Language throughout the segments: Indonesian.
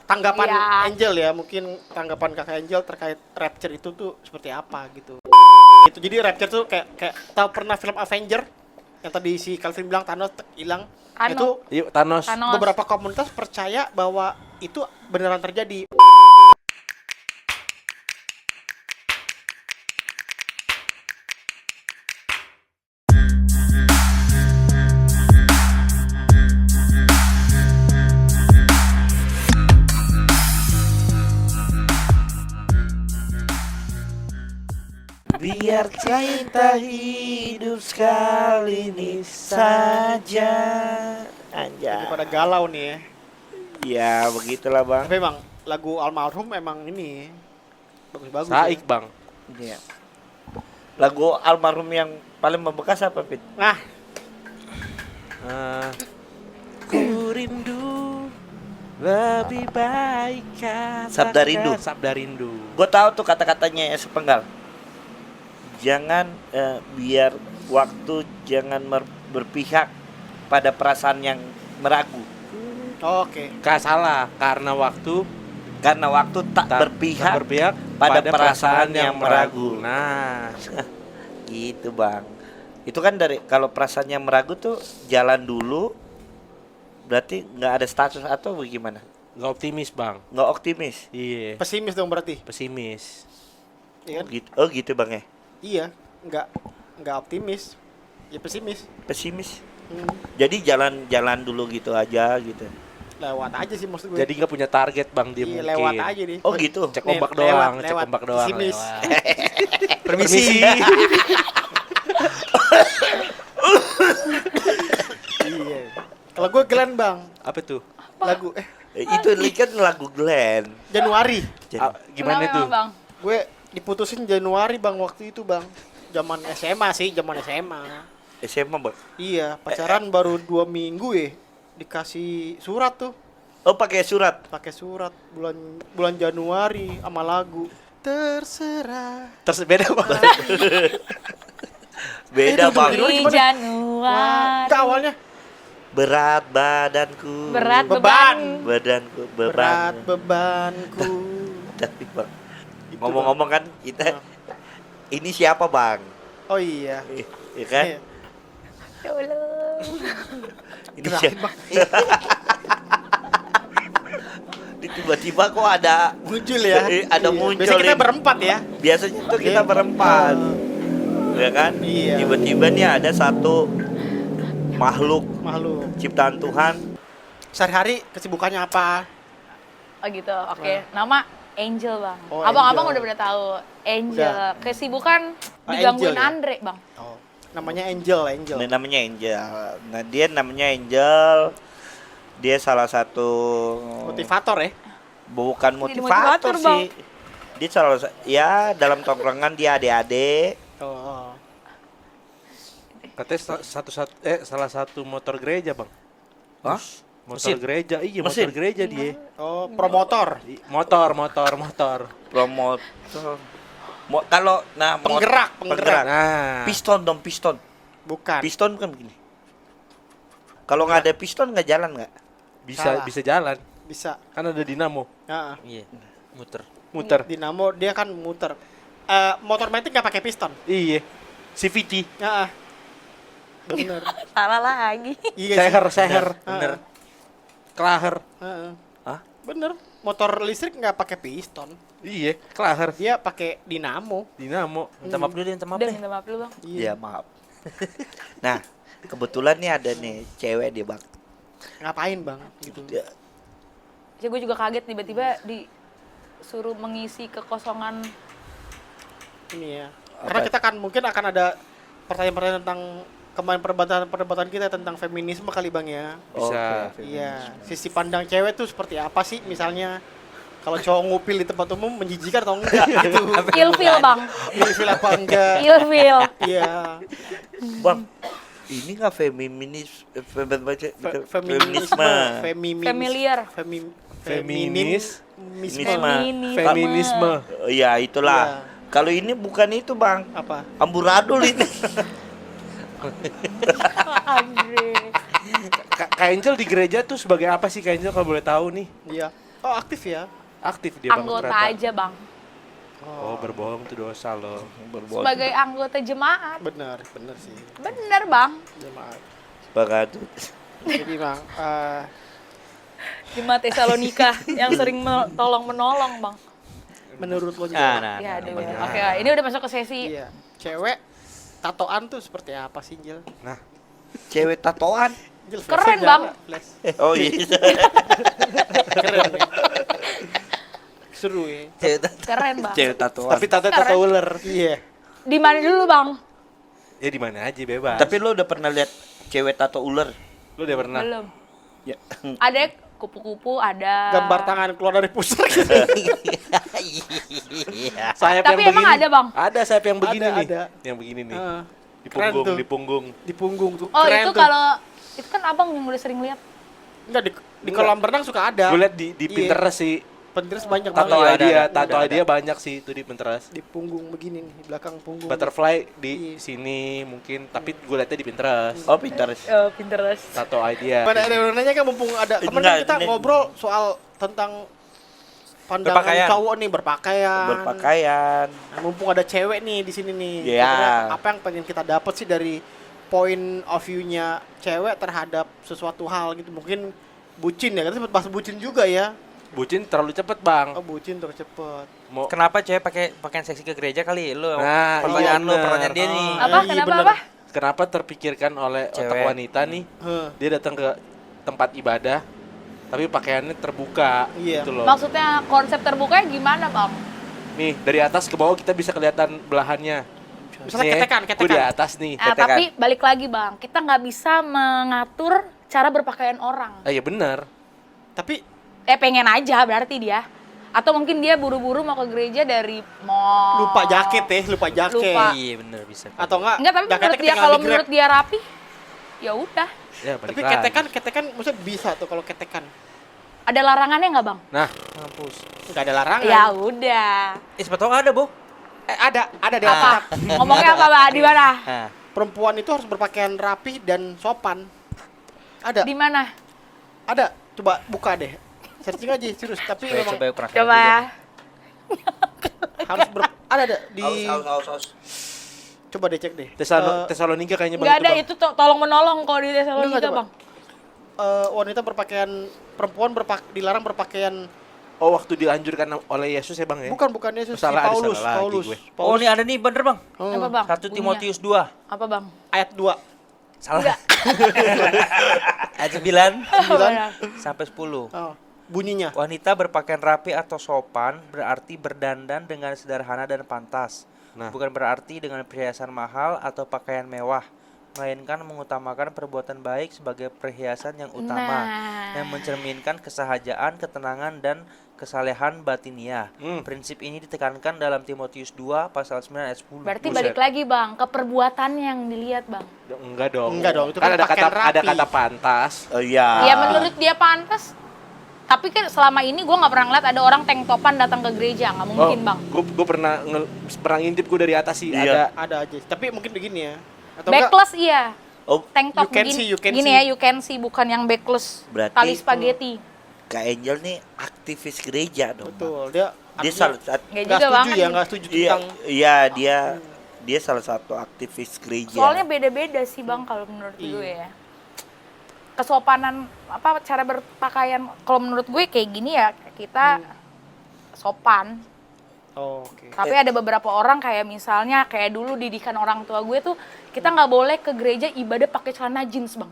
tanggapan Iya. Angel ya, mungkin tanggapan Kakak Angel terkait Rapture itu tuh seperti apa gitu. Itu jadi Rapture tuh kayak tahu pernah film Avenger yang tadi si Calvin bilang Thanos hilang. Thanos. Itu Yuk Thanos. beberapa komunitas percaya bahwa itu beneran terjadi. Biar cinta hidup sekali ini saja. Anjay. Pada galau nih ya. Ya begitulah bang. Tapi emang lagu almarhum emang ini bagus-bagus. Saik Ya. bang. Iya. Lagu almarhum yang paling membekas apa Pit? Nah, Ku rindu lebih baik katakan. Sabda Rindu. Sabda Rindu. Gue tahu tuh kata-katanya ya sepenggal. Jangan biar waktu jangan berpihak pada perasaan yang meragu. oke. Gak salah karena waktu Karena waktu tak berpihak pada perasaan yang meragu. Nah, Gitu bang. Itu kan dari kalau perasaan yang meragu tuh jalan dulu. Berarti nggak ada status atau bagaimana? nggak optimis bang. Nggak optimis. Iya. Pesimis dong berarti. Pesimis. Iya kan? Oh gitu bang ya. Iya, nggak optimis. Ya pesimis. Pesimis. Hmm, Jadi jalan dulu gitu aja gitu. lewat aja sih maksud gue. Jadi nggak punya target bang dia iya, mungkin. lewat aja deh. Oh gitu. Cek Nih, ombak doang, cek lewat. ombak doang. Pesimis. Lewat. Permisi. Iya. Kalau gue Glenn bang, Apa tuh? lagu Itu kan lagu Glenn. Januari. Gimana Kenapa tuh? emang, Bang? Gue diputusin Januari bang waktu itu bang. Zaman SMA sih, zaman SMA. SMA bang. Iya, pacaran baru 2 minggu ya. Dikasih surat tuh, Oh pakai surat. pakai surat bulan Januari sama lagu terserah. Beda bang. Beda bang. Di Januari. Enggak awalnya Berat badanku. Berat beban. Badanku berat beban. bebanku. Tapi bang. Gitu, Ngomong-ngomong kan kita ini siapa bang? Oh iya. Iya kan? Iya. Ya Allah. Ini Kenapa, siapa? Bang? Tiba-tiba kok ada Muncul ya. ada Iya. muncul. Biasanya kita ini. berempat ya. Biasanya tuh kita Iya. berempat. Ya kan? Iya. Tiba-tiba nih ada satu makhluk Makhluk. ciptaan Tuhan. Sehari-hari kesibukannya apa? Oh gitu, oke. Nama Angel bang. Oh, Abang-abang Angel. udah tahu. Angel. Udah. Kesibukan Oh, digangguin Angel ya? Andre bang. Oh, namanya Angel. Nah, namanya Angel. Nah, dia namanya Angel. Dia salah satu Motivator ya. bukan Jadi motivator motivator, Bang. sih. Dia ya dalam tongkrongan dia adik-adik. Oh. Katanya salah satu motor gereja bang. Hah? Motor Mesin? gereja, iya Mesin? motor gereja dia. Oh, promotor. Motor. Promotor. Kalau Penggerak. Nah, Piston dong, piston. Bukan. Piston kan begini. Kalau nggak ada piston nggak jalan nggak? Salah. bisa jalan. Bisa. Kan ada dinamo. Heeh. Iya. Muter. Dinamo dia kan muter. Motor metik nggak pakai piston. Iya. CVT. Heeh. Bener. Salah lagi. Iya. Seher. Bener. Klaher. Heeh. Hah? Bener. Motor listrik nggak pakai piston. Iya, klaher. Dia pakai dinamo. Dinamo. Minta maaf dulu, minta maaf Udah deh. minta maaf dulu bang. Iya, maaf. Nah, kebetulan nih ada nih cewek dia, Bang. Ngapain bang? Gitu. Dia, Jadi gue juga kaget tiba-tiba disuruh mengisi kekosongan. Ini ya. Karena kita kan mungkin akan ada pertanyaan-pertanyaan tentang kemarin perdebatan kita tentang feminisme kali bang ya. Bisa. Oke. Iya. Sisi pandang cewek tuh seperti apa sih? Misalnya kalau cowok ngupil di tempat umum menjijikan atau enggak gitu. Ilfil bang. Ilfil apa enggak? Ilfil. Iya. Bang, ini nggak feminisme. Familiar. Feminis. Feminisme. Oh, ya itulah. Iya. Kalau ini bukan itu, Bang. Apa? Amburadul ini. Andre. Kak Angel di gereja tuh sebagai apa sih Kak Angel kalau boleh tahu nih? Iya. Oh, aktif ya. Aktif dia Bang Anggota ternyata. aja bang. Oh, berbohong itu dosa loh. Berbohong. Sebagai anggota jemaat. Benar sih. Bener bang. Jemaat. Sepakat. Jadi bang, Jemaat Tesalonika yang sering tolong menolong bang. menurut lo Nah, Ya, aduh. bener. Oke, ini udah masuk ke sesi. iya, cewek tatoan tuh seperti apa sih, Jil? Nah, Cewek tatoan. Jil, Keren, flash Bang. aja, flash. Oh iya. Keren. Ya. Seru ya. Keren bang. Cewek tatoan. tapi tato ular. Iya. Di mana dulu bang? Ya di mana aja bebas. Tapi lo udah pernah lihat cewek tato ular? lu udah pernah? Belum. Ya. Ada kupu-kupu, ada. Gambar tangan keluar dari pusar gitu. Iya. Sayap Tapi yang emang begini. ada, Bang? Ada sayap yang begini Ada, nih. ada. Yang begini nih. Heeh. Di Keren punggung, tuh. di punggung. Di punggung tuh. Oh Keren itu tuh. kalau itu kan abang yang udah sering lihat. Enggak di kolam renang suka ada. Gue liat di Iya. Pinterest sih. Pinterest banyak Tato banget. idea, ada. tato Ada. idea banyak sih itu di Pinterest. Di punggung begini nih, di belakang punggung. Butterfly di Iya. sini mungkin, tapi gue liatnya di Pinterest. Oh Pinterest. Pinterest. Tato idea. Pada ada yang nanya kan mumpung ada temen Enggak, kan kita ini- ngobrol soal tentang pandangan Berpakaian. cowok nih berpakaian. Berpakaian. Nah, mumpung ada cewek nih di sini nih. Iya. Kira-kira apa yang pengen kita dapat sih dari point of view-nya cewek terhadap sesuatu hal gitu. Mungkin bucin ya, kita sempat bahas bucin juga ya. Bucin terlalu cepet bang. Oh, bucin terus cepet. Mau Kenapa cewek pakai pakaian seksi ke gereja kali? Lu Nah, pertanyaan iya lu, bener. pertanyaan dia nih. Apa? Iya, Kenapa bener. apa? kenapa terpikirkan oleh otak Cewek. wanita nih? Heh. Dia datang ke tempat ibadah, tapi pakaiannya terbuka Iya. gitu loh. Maksudnya konsep terbukanya gimana bang? Nih dari atas ke bawah kita bisa kelihatan belahannya. Misalnya Nih, ketekan, gua di ketekan. atas nih. Ah, Ketekan. tapi balik lagi bang, kita nggak bisa mengatur cara berpakaian orang. Ah iya benar. Tapi Pengen aja berarti dia. Atau mungkin dia buru-buru mau ke gereja dari mall. lupa jaket ya, lupa jaket. Lupa. Iya bener bisa. Atau enggak? Enggak, tapi jaketnya menurut dia ketinggalan kalau di Grab. menurut dia rapi, ya udah. Ya balik Tapi lagi. ketekan maksudnya bisa tuh kalau ketekan. Ada larangannya nggak bang? Nah, Mampus. Enggak ada larangan. Ya udah. Sepatu ada, Bu. Ada di Apa? Alkitab. Ngomongnya apa bang? Di mana? Nah, Perempuan itu harus berpakaian rapi dan sopan. Ada. Di mana? Ada. Coba buka deh. Searching aja serius, tapi memang coba pernah Coba ya. harus ada di Haus. coba deh cek deh. Tesalonika kayaknya Nggak bang ada itu itu tolong menolong kalau di Enggak, Tesalonika coba. bang. Wanita berpakaian perempuan dilarang berpakaian Oh waktu dianjurkan oleh Yesus ya bang ya? bukan Yesus, si Salah, ada Paulus, salah lagi Paulus. gue. oh ini ada nih bener, Bang. Apa bang? 1 Bunyinya. Timotius 2. Apa bang? ayat 2. Salah. Ayat 9 Benar. sampai 10. Oh, bunyinya. Wanita berpakaian rapi atau sopan berarti berdandan dengan sederhana dan pantas. Nah. Bukan berarti dengan perhiasan mahal atau pakaian mewah, melainkan mengutamakan perbuatan baik sebagai perhiasan yang utama, Nah. yang mencerminkan kesahajaan, ketenangan, dan kesalehan batiniah. Hmm. Prinsip ini ditekankan dalam Timotius 2 pasal 9 ayat 10. Berarti Buset. balik lagi bang ke perbuatan yang dilihat bang. Enggak dong. Enggak dong, itu kan kan ada pakaian kata ada rapi. kata pantas. Oh iya. Ya menurut dia pantas. Tapi kan selama ini gue nggak pernah ngeliat ada orang tank topan datang ke gereja, nggak mungkin bang. Gue pernah ngintip gue dari atas sih Iya. ada. Ada aja. Tapi mungkin begini ya. Atau enggak? Backless iya. Oh, Tank top You can begini, see, you can gini see. ya, you can see bukan yang backless. Berarti- Tali spaghetti. Kak Angel nih aktivis gereja dong. Bang. Betul. Dia Dia artinya salah satu Nggak nggak juga bang. setuju ya, nggak setuju Iya, tentang iya dia salah satu aktivis gereja. Soalnya beda-beda sih bang kalau menurut gue ya. Kesopanan apa cara berpakaian kalau menurut gue kayak gini ya kita sopan. Oh, oke. Tapi ada beberapa orang kayak misalnya kayak dulu didikan orang tua gue tuh kita nggak boleh ke gereja ibadah pakai celana jeans bang.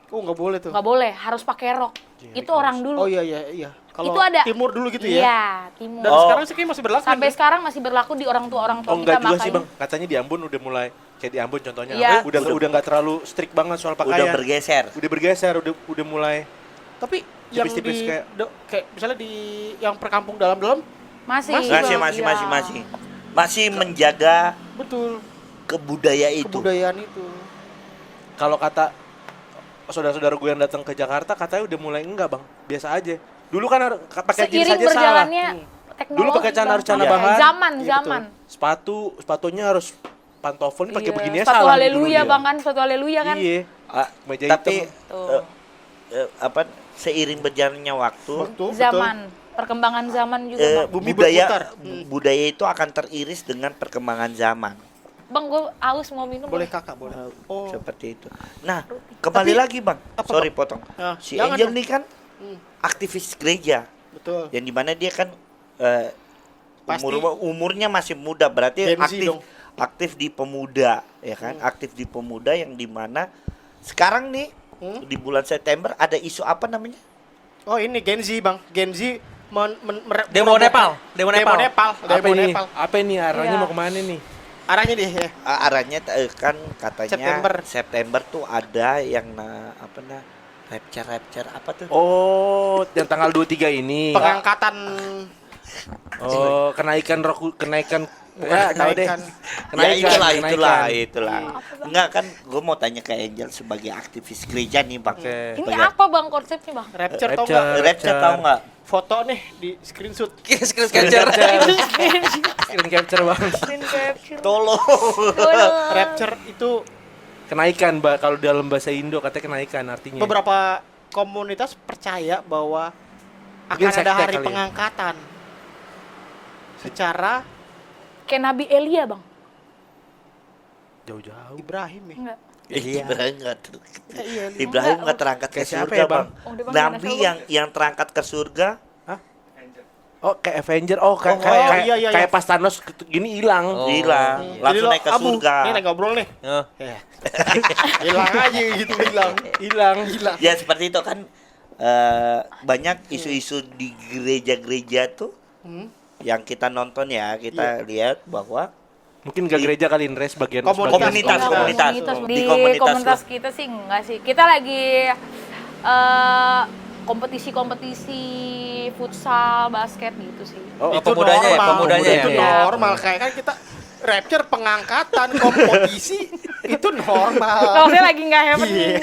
Oh, nggak boleh tuh. Nggak boleh, harus pakai rok. Itu orang dulu. Oh iya. Kalau Itu ada. timur dulu gitu ya. Iya, timur. Dan Oh. sekarang sih kayak masih berlaku. Sampai kan? sekarang masih berlaku di orang tua Oh kita enggak juga makanya. sih bang. Katanya di Ambon udah mulai kayak di Ambon contohnya. Iya. Udah nggak terlalu strict banget soal udah pakaian. bergeser. Udah bergeser, udah mulai. Tapi yang Tipis-tipis di kayak- kayak misalnya di yang perkampung dalam-dalam Masih. Masih, Iya. Masih menjaga betul kebudayaan itu. kebudayaan itu. Kalau kata saudara-saudara gue yang datang ke Jakarta katanya udah mulai enggak bang. Biasa aja. Dulu kan pakai jeans Seiring aja salah. berjalannya teknologi. Dulu pakai celana Bang. harus celana Iya. bahan. Zaman, Iya, zaman. Sepatunya harus pantofel ini pakai Iya. begininya Sepatu salah. haleluya dulu bang kan, sepatu haleluya kan. Iya. Ah, Meja tapi hitam. Tuh. apa seiring berjalannya waktu Waktu Zaman. betul. perkembangan zaman juga bang. Bumi budaya berputar. budaya itu akan teriris dengan perkembangan zaman. Bang, gue aus mau minum. Boleh Bang. kakak, boleh. Oh, Seperti itu. Nah, kembali Tapi- lagi bang. apa, Sorry Bang? potong. Ah, Si jangan Angel dong. nih kan Hmm, aktivis gereja, betul. yang dimana dia kan Pasti umurnya masih muda, berarti Gen Z aktif dong. aktif di pemuda, ya kan? Aktif di pemuda yang dimana sekarang nih di bulan September ada isu apa namanya? Oh, ini Gen Z, Bang. Gen Z Demo Nepal. Demo Demo Nepal. Nepal. Apa Demo ini? Nepal. Apa ini arahnya Iya. mau kemana nih? Arahnya dia ya. Arahnya kan katanya September. September tuh ada yang rapture apa tuh? Oh, yang tanggal 23 ini. Pengangkatan Oh, kenaikan bukan tahu deh. kenaikan. itulah. Apa, Bang? Enggak kan, gue mau tanya ke Angel sebagai aktivis gereja nih bang. Oke. Ini apa bang konsepnya bang? Rapture tau Rapture. nggak? Rapture tahu nggak? Foto nih di screenshot. Screen capture. Screen capture bang. Screen capture. Tolong. Rapture itu Kenaikan, Mbak. Kalau dalam bahasa Indo katanya kenaikan artinya. beberapa komunitas percaya bahwa Mungkin akan ada sekte hari kali ya? pengangkatan secara Kayak Nabi Elia bang. Jauh-jauh. Ibrahim ya. Enggak. Ibrahim nggak Iya, Ibrahim Enggak, nggak terangkat ke Kayak siapa surga ya, bang. Bang? Oh, dia Bang, Nabi Bang. yang terangkat ke surga. Oh, kayak Avenger. Oh, kayak Oh, kayak iya, iya, kayak iya. pas Thanos gini hilang. Oh. Hilang, Jadi langsung lo naik ke abu. surga. Nih lagi ngobrol nih. Oh. Ya. Hilang aja gitu hilang. Hilang. Ya seperti itu kan, banyak isu-isu di gereja-gereja tuh Hmm. yang kita nonton ya, kita lihat bahwa Mungkin gak gereja kali ini sebagian Komunitas. Komunitas. Enggak, Di Di komunitas komunitas lo. kita sih enggak sih. Kita lagi kompetisi-kompetisi futsal, basket gitu sih. Oh, Itu pemudanya ya, normal. pemudanya Itu ya. normal kayak kan kita rapture pengangkatan kompetisi itu normal. Maksudnya lagi nggak happening. Iya.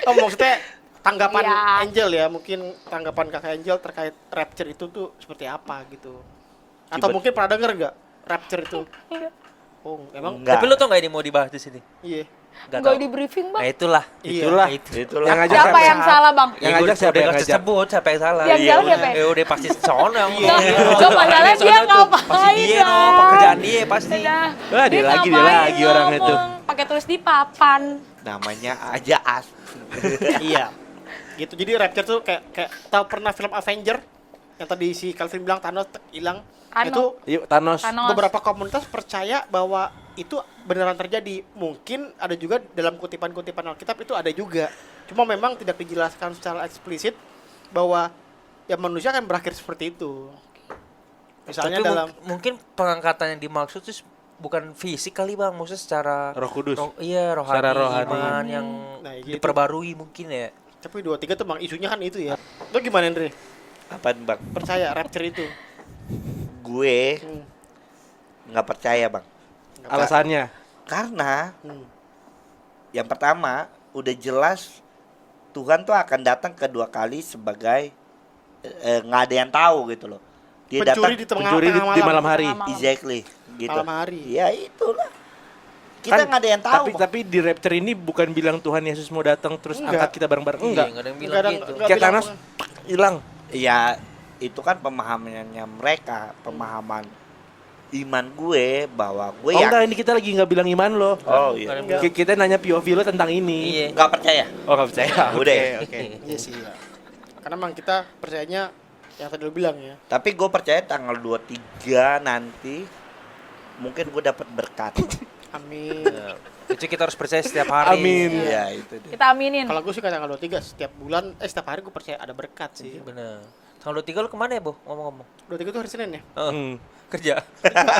Oh, maksudnya tanggapan Iya. Angel ya, mungkin tanggapan Kakak Angel terkait rapture itu tuh seperti apa gitu. Atau Tiba- mungkin pernah denger gak rapture itu? Enggak. Oh, emang enggak. Tapi lu tau gak ini mau dibahas di sini? iya. Enggak di briefing, Nah Bang. itulah. Iya. Itulah. Itulah. Yang ngajak Siapa yang salah, Bang? Yang ngajak siapa udah yang nggak ngajak? disebut siapa yang salah. Yang Iya, salah udah. siapa ya? Udah pasti sono yang. Enggak, enggak padahal dia Pasti ngapain, dia no, Bang? pekerjaan dia pasti. Udah. Wah, dia lagi ngapain orang itu. ngomong? Pakai tulis di papan. Namanya aja as. Iya. Gitu. Jadi rapture tuh kayak tahu pernah film Avenger yang tadi si Calvin bilang Thanos hilang. Thanos. Itu Yuk, Thanos. Thanos. beberapa komunitas percaya bahwa itu beneran terjadi. Mungkin ada juga dalam kutipan-kutipan Alkitab itu ada juga. Cuma memang tidak dijelaskan secara eksplisit bahwa ya manusia akan berakhir seperti itu. Misalnya Tapi dalam mungkin pengangkatan yang dimaksud tuh bukan fisik kali bang, maksudnya secara Roh Kudus. iya rohani, Secara rohani. iman yang Nah, gitu. diperbarui mungkin ya. tapi 2-3 tuh bang isunya kan itu ya. Lo gimana Andre? Apaan bang? Percaya rapture itu? Gue Hmm. nggak percaya bang. Alasannya. Karena Hmm. yang pertama udah jelas Tuhan tuh akan datang kedua kali sebagai nggak ada yang tahu gitu loh. Dia Pencuri datang di tengah, Pencuri tengah di malam hari. Malam. exactly gitu. Malam hari. Ya itulah. Kita nggak ada yang tahu. Tapi di Rapture ini bukan bilang Tuhan Yesus mau datang terus Enggak. angkat kita bareng-bareng. Iya, Enggak. nggak ada yang Nggak bilang ada- gitu. nggak Kayak bilang Thanos hilang. Ya itu kan pemahamannya mereka, pemahaman iman gue bahwa gue Oh enggak, ini kita lagi nggak bilang iman lo. Oh iya. Enggak. Kita nanya POV lo tentang ini. Iya. Nggak percaya. Oh nggak percaya. Udah. Oke. Iya sih. Ya. Karena memang kita percayanya yang tadi lo bilang ya. Tapi gue percaya tanggal 23 nanti mungkin gue dapat berkat. Amin. Jadi kita harus percaya setiap hari. Amin. Iya itu dia. Kita aminin. Kalau gue sih tanggal 23 setiap bulan, setiap hari gue percaya ada berkat sih. Bener. Tanggal 23 lu kemana ya, Bu? Ngomong-ngomong. 23 itu hari Senin ya? Hmm. Kerja.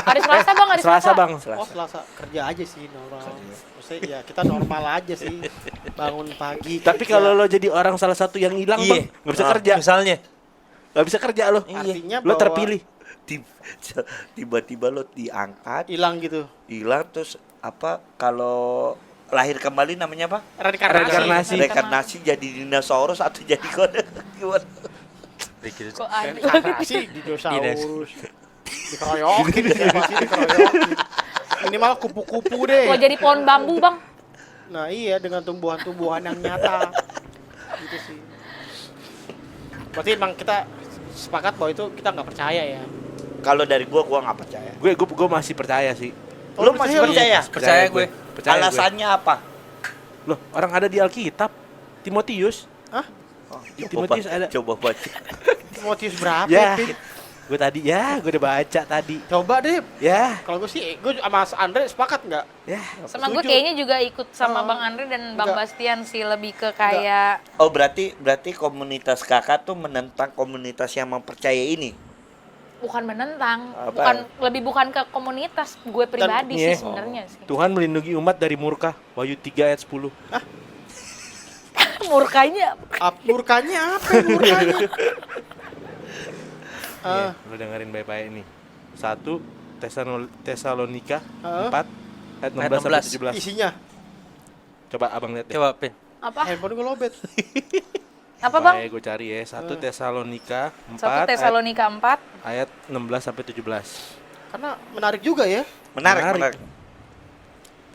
Hari Selasa, Bang, hari Selasa bang. Oh Selasa, kerja aja sih normal. Maksudnya ya kita normal aja sih. Bangun pagi. Tapi kerja. kalau lo jadi orang salah satu yang hilang bang, nggak bisa kerja. Misalnya. Nggak bisa kerja lo. Artinya Lo bahwa terpilih. Tiba-tiba lo diangkat, hilang gitu. hilang terus apa kalau lahir kembali namanya apa? Reinkarnasi. Reinkarnasi jadi dinosaurus atau jadi kode gimana? Kok ada? Reinkarnasi dinosaurus. Dikeroyokin pasti dikeroyokin. Minimal kupu-kupu deh. Kok jadi pohon bambu, Bang? Nah iya dengan tumbuhan-tumbuhan yang nyata. Gitu sih. Berarti emang kita sepakat bahwa itu kita nggak percaya ya. Kalau dari gua nggak percaya. Gue masih percaya sih. Oh, Lu masih lu? percaya? Percaya gue. Percaya gue. Alasannya apa? Loh, orang ada di Alkitab. Timotius. Hah? Di Timotius ada. Coba baca. Timotius berapa? Ya. Pin? Gue tadi gue udah baca tadi. Coba deh. Ya. Kalau gue sih, gue sama Andre sepakat nggak? Ya. Sama gue Setuju. kayaknya juga ikut sama Oh, Bang Andre dan Bang enggak. Bastian sih, lebih ke kayak Oh berarti komunitas kakak tuh menentang komunitas yang mempercaya ini. bukan menentang, Apa? bukan ke komunitas gue pribadi iya. sih sebenarnya sih. Tuhan melindungi umat dari murka. Wahyu 3 ayat 10. Murkanya Murkanya apa ya murkanya? Iya, lu dengerin baik-baik nih. 1 Tesalonika 4 ayat 16 sampai 17. Isinya, Coba Abang lihat deh. Coba Pin. apa? handphone gue lobet. Apa Bang? Gue cari ya. 1 Tesalonika 1 4 Tesalonika 4 ayat 16 sampai 17. Karena menarik juga ya. Menarik.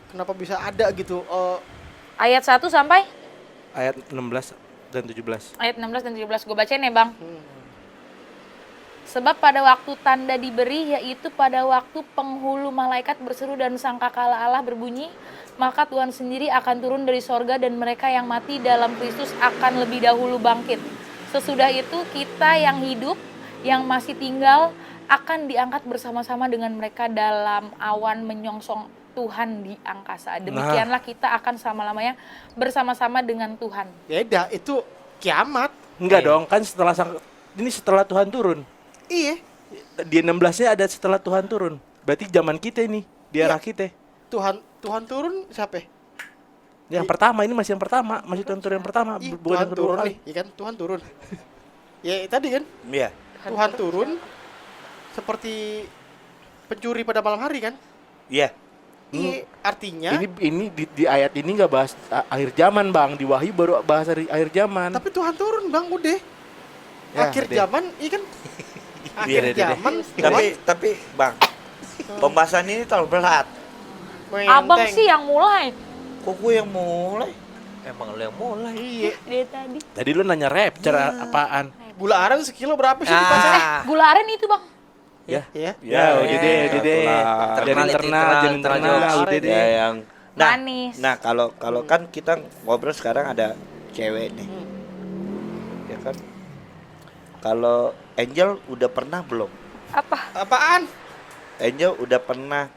Kenapa bisa ada gitu? ayat 1 sampai Ayat 16 dan 17. ayat 16 dan 17 gue bacain ya Bang. Sebab pada waktu tanda diberi, yaitu pada waktu penghulu malaikat berseru dan sangkakala Allah berbunyi, maka Tuhan sendiri akan turun dari sorga dan mereka yang mati dalam Kristus akan lebih dahulu bangkit. Sesudah itu kita yang hidup, yang masih tinggal, akan diangkat bersama-sama dengan mereka dalam awan menyongsong Tuhan di angkasa. Demikianlah kita akan selama-lamanya bersama-sama dengan Tuhan. Beda, itu kiamat. Enggak dong, kan ini setelah Tuhan turun. Iya. Di 16-nya ada setelah Tuhan turun. Berarti zaman kita ini, di arah kita. Tuhan turun siapa? Yang pertama, ini masih yang pertama, masih Tuhan turun yang pertama, Ih, bukan Tuhan yang kedua turun kali. nih, iya kan? Tuhan turun. Ya tadi kan, Iya. Tuhan turun seperti pencuri pada malam hari kan? Iya. Iya, artinya. Ini di ayat ini nggak bahas akhir zaman, Bang. Di Wahyu baru bahas akhir zaman. Tapi Tuhan turun bang, udah. Ya, Akhir udah. zaman, iya kan? Akhir Iya, deh. zaman. Tapi Bang, pembahasan ini terlalu berat. Abang sih yang mulai Kok gue yang mulai? Emang lu yang mulai. Iya. dari tadi. Tadi lu nanya rapture apaan? Gula aren sekilo berapa sih di pasar? Gula aren itu Bang. Ya. Iya. Ya, udah deh, udah deh. itulah. Jadi internal, udah deh. Ya yang nah, Manis. nah kalau kan kita ngobrol sekarang ada cewek nih. Ya kan? Kalau Angel udah pernah belum? Apa? Apaan? Angel udah pernah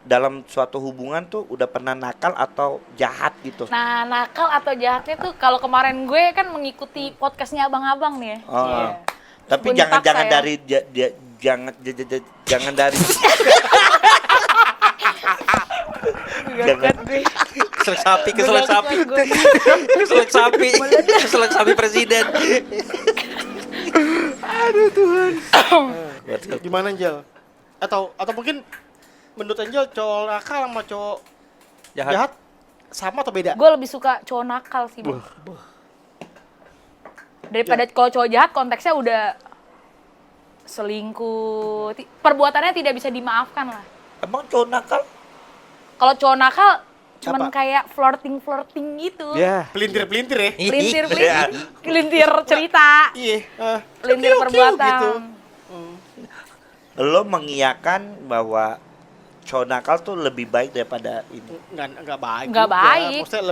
dalam suatu hubungan tuh udah pernah nakal atau jahat gitu. Nah, nakal atau jahatnya tuh kalau kemarin gue kan mengikuti podcastnya abang-abang nih ya. Oh. Iya. Tapi Gue jangan dipaksa ya. dari jangan dari Gagat gue. Keselak sapi, keselak Gagat sapi. gue. Keselak sapi. Keselak sapi presiden. Gimana Angel? Atau mungkin menurut Angel cowok nakal sama cowok jahat sama atau beda? Gue lebih suka cowok nakal sih Bang. Daripada kalau cowok jahat konteksnya udah selingkuh, perbuatannya tidak bisa dimaafkan lah. emang cowok nakal Kalau cowok nakal cuman Apa? kayak flirting gitu. Ya. Pelintir-pelintir ya? Pelintir cerita, Iya. pelintir kiu-kiu perbuatan. gitu. lo mengiyakan bahwa cowok nakal tuh lebih baik daripada ini. Enggak baik. Nggak juga. baik. Maksudnya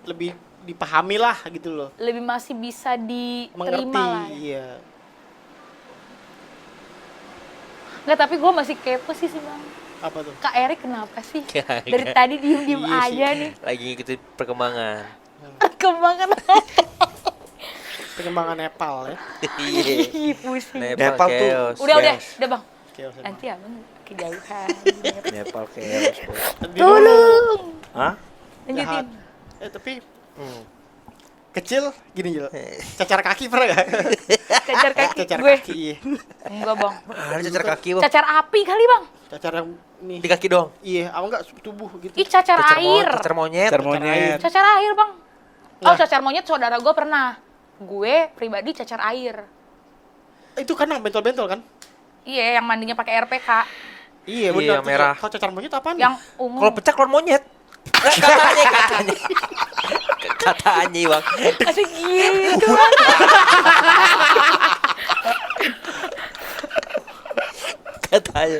lebih dipahami lah gitu loh. Lebih masih bisa Mengerti. diterima lah. Ya. Iya. Nggak, tapi gue masih kepo sih Bang. Apa tuh? Kak Erik kenapa sih? Ya, Dari tadi diem-diem Iya sih. aja nih. Lagi ngikutin perkembangan. Kembangan. Pengembangan Nepal ya. Ih, pusing. Nepal tuh. chaos. Udah Bang. Chaos emang. Nanti abang kejauhan. Nepal chaos. Di dulu. Tolong. Hah? Lanjutin. Jahat. Tapi kecil gini Jel. Cacar kaki pernah gak? Cacar kaki Cacar gue. kaki iya. Enggak Bang. Ada cacar kaki, Bang. Cacar api kali Bang. Cacar yang nih. Di kaki doang. Iya, aku enggak tubuh gitu. Ih, cacar air. Cacar monyet. Cacar monyet. Cacar air Bang. Nah. Oh, cacar monyet saudara gue pernah. Gue pribadi cacar air. Itu kan yang bentol-bentol kan? Iya, yang mandinya pakai RPK. Iya, Iya, benar. yang merah. Kalau cacar monyet apaan? Yang ungu. Kalau pecah keluar monyet. Katanya. Katanya bang. Ada gitu. Katanya.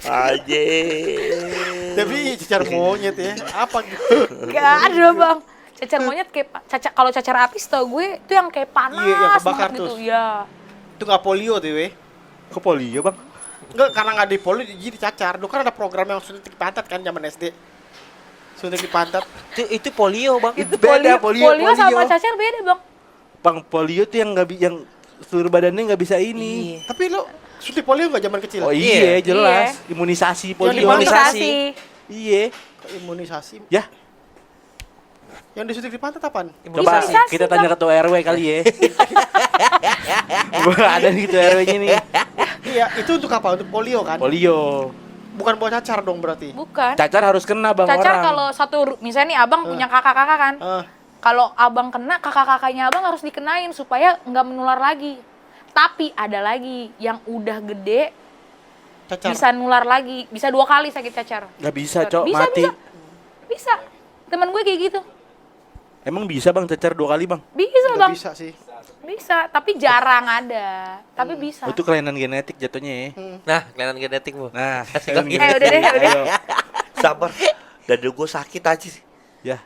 Aja. Tapi cacar monyet ya. Apa gitu? Gak ada bang. Cacar monyet kayak kalau cacar api tau gue itu yang kayak panas Iya, yang kebakar banget gitu. terus. Ya. Itu nggak polio tuh, weh. Kok polio bang? Enggak, karena nggak di polio jadi cacar. Dulu kan ada program yang suntik di pantat kan zaman SD. Suntik di pantat. Itu polio, Bang. Itu Beda, polio polio. sama cacar beda bang. Bang, polio tuh yang nggak yang seluruh badannya nggak bisa ini. Tapi lo suntik polio nggak zaman kecil? Oh iya, jelas. Imunisasi polio. Imunisasi. Iya. Kok imunisasi. Ya, Yang disuntik di pantat apaan? coba Imunisasi, kita tanya Bang. ketua RW kali ya. Ada nih ketua RW-nya nih. Iya, itu untuk apa? Untuk polio kan? Polio. Bukan buat cacar dong berarti. Bukan. Cacar harus kena bang Cacar orang. kalau misalnya nih abang punya kakak-kakak kan. Kalau abang kena, kakak-kakaknya abang harus dikenain supaya nggak menular lagi. Tapi ada lagi yang udah gede Cacar. bisa nular lagi, bisa 2 kali sakit cacar. Nggak bisa, Cok, Bisa, mati. Bisa. Temen gue kayak gitu. Emang bisa bang cacar 2 kali bang? Bisa Nggak bang. bisa sih. Bisa, tapi jarang ada. Tapi bisa. Oh, itu kelainan genetik jatuhnya ya. Nah, kelainan genetik, Bu. Nah, Udah kelainan deh, udah. Ayo. Sabar. Dada gue sakit aja sih. Ya.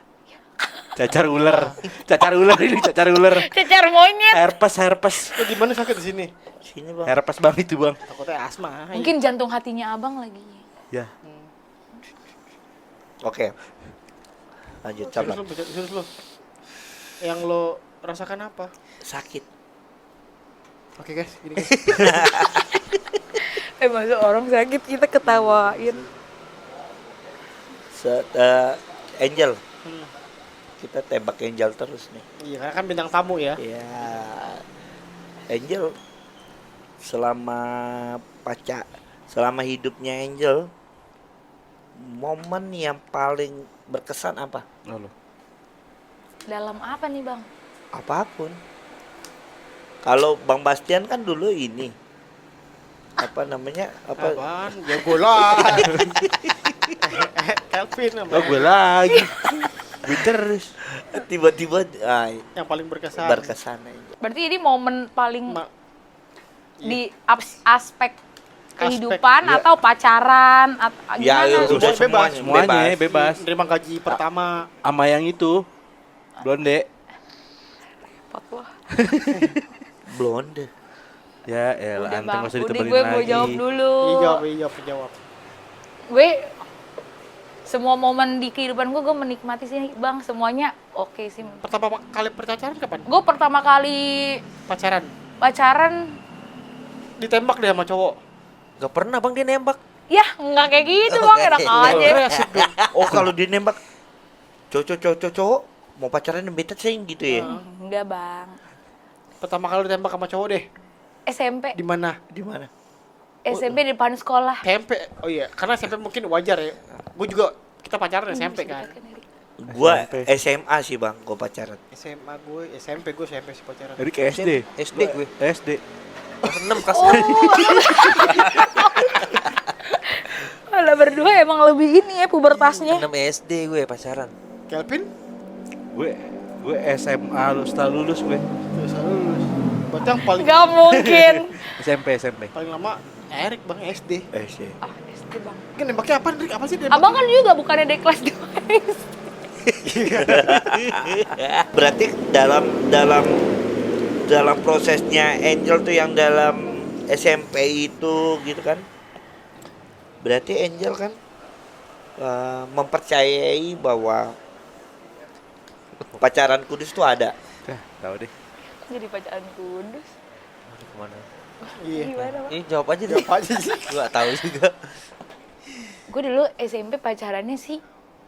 Cacar ular. Cacar ular ini, cacar ular. Cacar monyet. Herpes. Itu di mana sakit di sini? Sini bang. Herpes bang itu bang. Takutnya asma. Mungkin jantung hatinya abang lagi. Ya. Oke. Lanjut sabar. Serius lu. Yang lo rasakan apa? Sakit. Oke guys, gini guys. Masa orang sakit kita ketawain. Angel. Kita tembak Angel terus nih. Iya, karena kan bintang tamu ya. Ya. Angel selama hidupnya Angel, momen yang paling berkesan apa? Lalu. Dalam apa nih bang? Apapun. Kalau Bang Bastian kan dulu ini apa namanya? Apaan? Ya bola. Kelvin namanya. Oh gue lagi. Gue terus. Tiba-tiba Yang paling berkesan. berkesan aja. Berarti ini momen paling Ma- di aspek kehidupan iya. atau pacaran atau Ya, gimana? udah Bebas. Semuanya bebas. Nerima gaji pertama. Sama yang itu. Blonde. Repot loh. Blonde. Ya elah, Udah, anteng Bang. gak usah Udah ditebelin gue lagi. mau jawab dulu. Jawab. Gue semua momen di kehidupan gue menikmati sih bang, semuanya oke sih. Pertama kali pacaran kapan? Gue pertama kali Pacaran. pacaran, Ditembak deh sama cowok. Gak pernah, Bang, dia nembak. ya nggak kayak gitu bang, enak aja. Asik dong. Oh, kalau dia nembak cowok mau pacaran beta sing gitu ya. Enggak bang, Pertama kali ditembak sama cowok deh. SMP, Di mana? Di mana? SMP di depan sekolah. SMP. Oh iya, karena SMP mungkin wajar ya. Gue juga kita pacaran SMP kan. Gua SMP. SMA sih, Bang, gua pacaran. SMA gue, SMP sih pacaran. Dari ke SD. SD gue. SD. Kelas 6 kelas Oh, kalau berdua emang lebih ini ya pubertasnya. 6 SD gue pacaran. Kelvin? Gue SMA setelah lulus gue. Terus lulus. Berarti yang paling Gak mungkin. SMP. paling lama Erik Bang SD. sih. Ah, SD bang. Kan nembaknya apa, Rik? Apa sih nembaknya? Abang kan juga bukannya dari kelas 2 Berarti dalam prosesnya Angel tuh yang dalam SMP itu gitu kan. Berarti Angel kan mempercayai bahwa pacaran kudus tuh ada. Tahu deh. jadi pacaran kudus. Aduh, kemana? Iya. Gimana bang? Ini jawab aja deh. Apa aja sih? Gue gak tahu juga. Gue dulu SMP pacarannya sih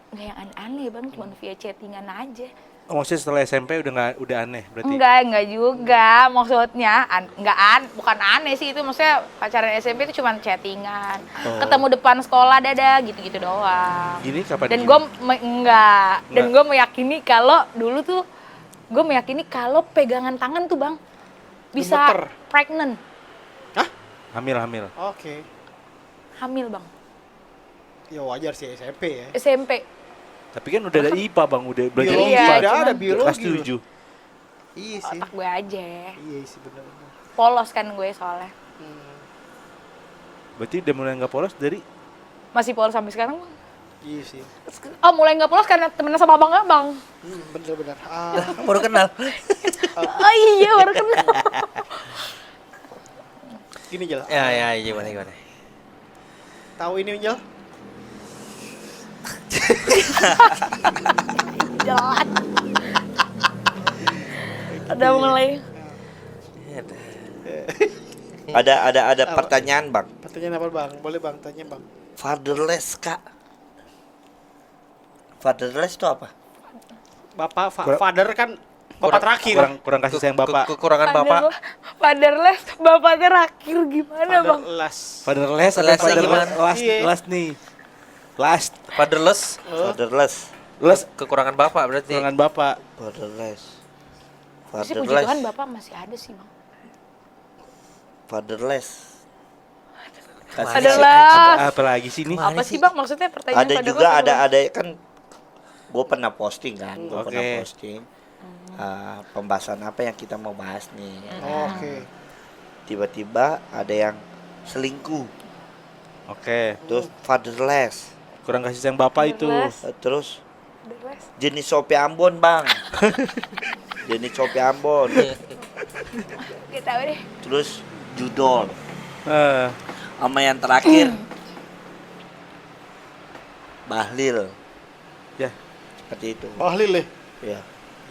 nggak yang aneh-aneh bang, cuma via chattingan aja. Oh, maksudnya setelah SMP udah aneh berarti. Enggak juga, maksudnya bukan aneh sih itu, maksudnya pacaran SMP itu cuma chattingan, ketemu depan sekolah dadah gitu-gitu doang. Ini kapan? Dan gini? gue dan gue meyakini kalau dulu tuh gue meyakini kalau pegangan tangan tuh bang bisa Gemeter. pregnant, Hamil. Oke. hamil bang. Ya wajar sih SMP ya. SMP Tapi kan udah ada IPA bang, udah belajar Biologi Iya, IPA. ada cuman- biologi. Kelas loh. 7. Iya sih. Otak gue aja. Iya sih benar. Polos kan gue soalnya. Berarti udah mulai nggak polos dari Masih polos sampai sekarang, Bang. Iya sih. Oh, mulai nggak polos karena temenan sama abang-abang. Bener-bener. Baru kenal. Oh iya, baru kenal. Gini Jel. Ya, gimana. Tahu ini Jel? Jalan. Udah mulai. Ada pertanyaan bang. Pertanyaan apa bang? Boleh bang, tanya bang. Fatherless kak. Fatherless itu apa? Bapak, Kurang- father kan bapak terakhir. kurang kasih sayang bapak. Kekurangan bapak. Fatherless, bapak terakhir gimana, Bang? Fatherless. Fatherless apa Last fatherless? gimana? Last, Iya. last nih. Last. Fatherless. Fatherless. Last Kekurangan bapak berarti. kekurangan bapak. Fatherless. Sih puji Fatherless. Tuhan bapak masih ada sih, Bang. Fatherless. Fatherless. Apa lagi sih ini? Apa sih, Bang? Maksudnya pertanyaan Ada fatherless juga apa? ada kan gue pernah posting kan, gue Oke. pernah posting pembahasan apa yang kita mau bahas nih. Oke. Tiba-tiba ada yang selingkuh, Oke. terus fatherless, Kurang kasih sayang bapak itu. Fatherless. terus Fatherless. jenis sopi Ambon bang, jenis sopi Ambon, Gak tahu deh. terus judol, Eh, sama yang terakhir Bahlil, ya, seperti itu. Bahlil ya? Ya.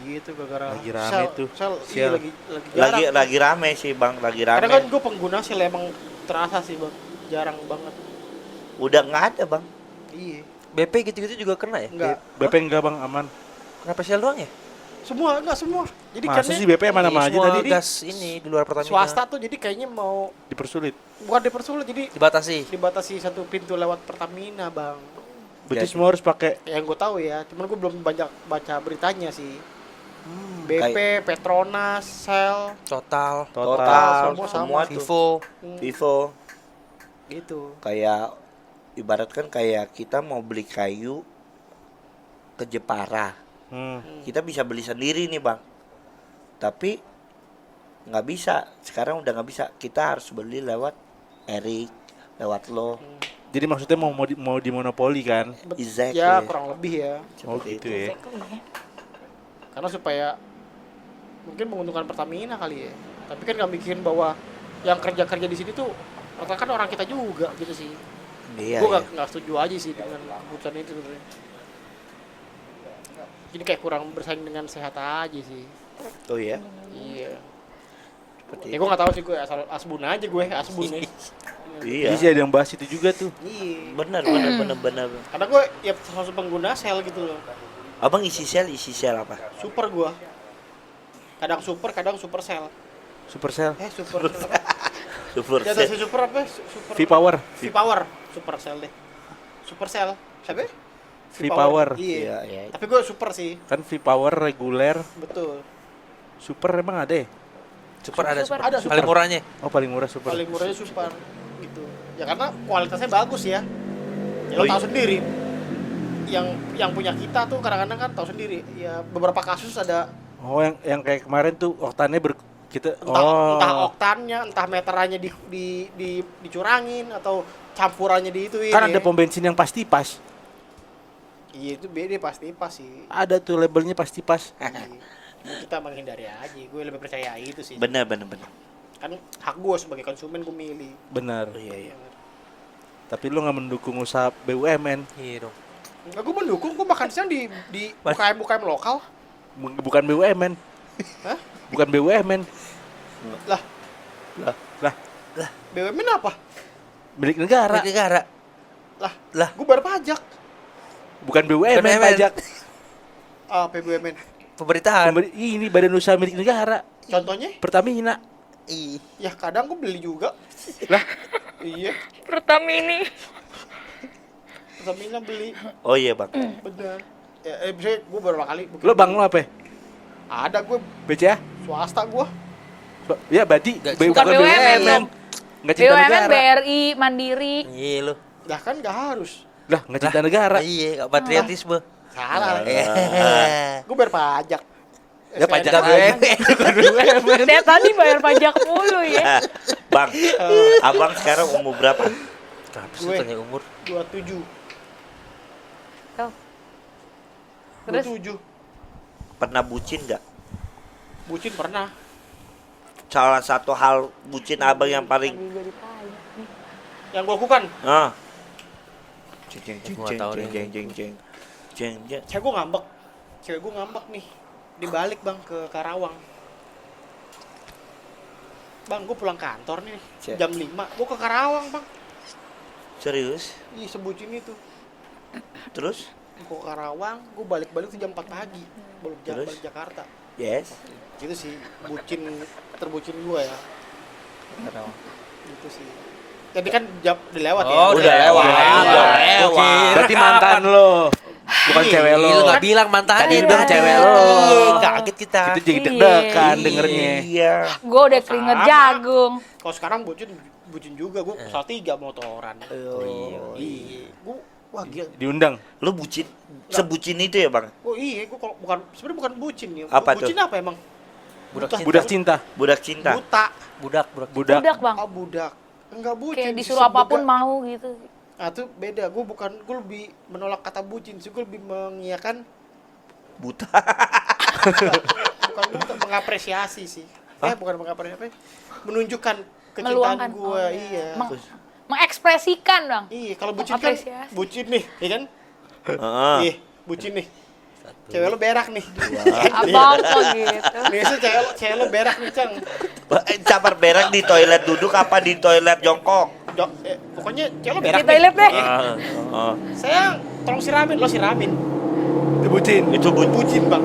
Gitu gara-gara Lagi rame tuh. Sel, Sel. iya, lagi jarang. Lagi rame sih bang, lagi Kadang kan rame. gue pengguna sel emang terasa sih bang, jarang banget. Udah nggak ada bang. Iya, BP gitu-gitu juga kena ya? enggak. BP enggak bang, aman. Kenapa Shell doang ya? Semua enggak semua. Jadi Masa kan sih BP mana-mana aja Semua tadi gas ini di luar Pertamina. swasta tuh jadi kayaknya mau dipersulit. bukan dipersulit, jadi dibatasi. dibatasi satu pintu lewat Pertamina bang. Berarti Jadi- semua harus pakai. Yang gue tahu ya, cuman gue belum banyak baca beritanya sih. BP, Kayak- Petronas, Shell, Total, Total, semua semua sama. tuh. Vivo. Vivo. gitu. Kayak ibaratkan kayak kita mau beli kayu ke Jepara, kita bisa beli sendiri nih bang, tapi nggak bisa sekarang, udah nggak bisa, kita harus beli lewat Erik, lewat lo. Jadi maksudnya mau dimonopoli kan? Exactly. Ya kurang lebih ya. Oh Seperti gitu itu. ya. Karena supaya mungkin menguntungkan Pertamina kali ya. Tapi kan nggak mikirin bahwa yang kerja di sini tuh rata kan orang kita juga gitu sih. Iya, Gue iya. nggak setuju aja sih dengan keputusan itu sebenarnya. Jadi kayak kurang bersaing dengan sehat aja sih. Oh ya, Iya. seperti Ya itu. gue nggak tahu sih, gue asal asbun aja, gue asbun ya. Iya, Jadi sih ada yang bahas itu juga tuh. Iya. benar. Karena gue ya salah satu pengguna sel gitu loh. Abang isi sel apa? Super gue. Kadang super sel. Supercell, Super. Super Di atas sel. super apa? Super. V-Power, V-Power. Super sel deh. Super sel. Siapa? V-Power. Iya. Iya, iya. Tapi gue super sih. Kan V-Power reguler, Betul. super emang ada ya? Super ada. Super. Ada Paling murahnya. Oh paling murah super. Paling murahnya super gitu. Ya karena kualitasnya bagus ya. Ya lo Oh, iya. tahu sendiri. Yang punya kita tuh kadang-kadang kan tahu sendiri. Ya beberapa kasus ada Oh yang kayak kemarin tuh oktannya kita entah oktannya, entah meterannya dicurangin atau campurannya di itu kan ada pom bensin yang pasti pas. Iya itu beda pasti pas sih. Ada tuh labelnya pasti pas. Iya. Kita menghindari aja. Gue lebih percaya itu sih. Benar. Kan hak gue sebagai konsumen gue milih. Benar. Iya. Tapi lu nggak mendukung usaha BUMN, Iya dong. Enggak, gue mendukung, gue makan siang di UKM lokal. bukan BUMN. Hah? Bukan BUMN, Lah, BUMN apa? milik negara. Milik negara. Lah, gue bayar pajak. Bukan BUMN BUMN. pajak. Apa BUMN? Pemerintahan. Ini badan usaha milik negara, Contohnya? Pertamina. Ya kadang gue beli juga. Lah, Iya, Pertamini. Pertamina beli. Oh iya bang. Bener. Ya, misalnya gue beberapa kali. mungkin lo bang lo apa? Ada gue BCA? swasta gue. Ya berarti Nggak, bukan BUMN dong. Nggak cinta BUMN, negara. BRI, Mandiri. Iya lu. Lah kan gak harus. Lah nggak cinta negara. Iya, gak patriotisme. Salah. Eh. Gue bayar pajak. Ya pajak SPNK. gue. Saya tadi bayar pajak mulu ya. Bang, abang sekarang umur berapa? Kenapa sih Gue. tanya umur? 27. Tuh. Terus 27. Pernah bucin nggak? Bucin pernah. Salah satu hal bucin abang yang paling gue ditanya nih. Yang gue lakukan, Jeng Gua nggak tahu nih. cewek gue ngambek. Cewek gue ngambek nih. Dibalik bang ke Karawang. Bang, gue pulang kantor nih. Cek. Jam 5. Gue ke Karawang bang. Serius? Ih, sebucin itu. Terus? Gue ke Karawang, gue balik-balik tuh jam 4 pagi. Terus? Balik Jakarta. Yes. Itu sih bucin terbucin gue ya. Gitu sih. Jadi kan jam udah lewat ya. Oh, udah lewat. Berarti mantan lo. Bukan cewek lo. Lu nggak bilang mantannya Tadi dong bilang cewek lo. Iya, kaget kita. Itu jadi Iya. deg-degan dengernya. Iya. Gue udah keringet Sama. jagung. Kalau sekarang bucin juga, gue salah 3 motoran. Iya. Gue wah gila. Diundang. Lu bucin sebucin itu ya, Bang? Oh iya, gue kalau bukan sebenarnya bukan bucin ya. Apa Bucin apa emang? Budak cinta. Budak cinta. Budak cinta. Buta. Budak. Budak. Budak bang. Oh budak. Enggak bucin. Kayak disuruh apapun mau gitu. Ah tuh beda. Gue lebih menolak kata bucin sih. Gue lebih mengiyakan Buta. bukan buta, mengapresiasi sih. Bukan mengapresiasi apa? Menunjukkan kecintaan Meluangkan. gue. Oh, Iya. Mengekspresikan bang. Iya, kalau bucin kan Mengapresiasi. bucin nih, ya kan? Heeh. Iya, bucin nih. Cewek lo berak nih. Abang kok gitu. Biasanya cewek lo berak nih, Cang. Campur berak di toilet duduk apa di toilet jongkok? Pokoknya cewek lo berak Di toilet deh. Heeh. Sayang, tolong siramin, lo siramin. Itu bucin. Itu Bucin, Bang.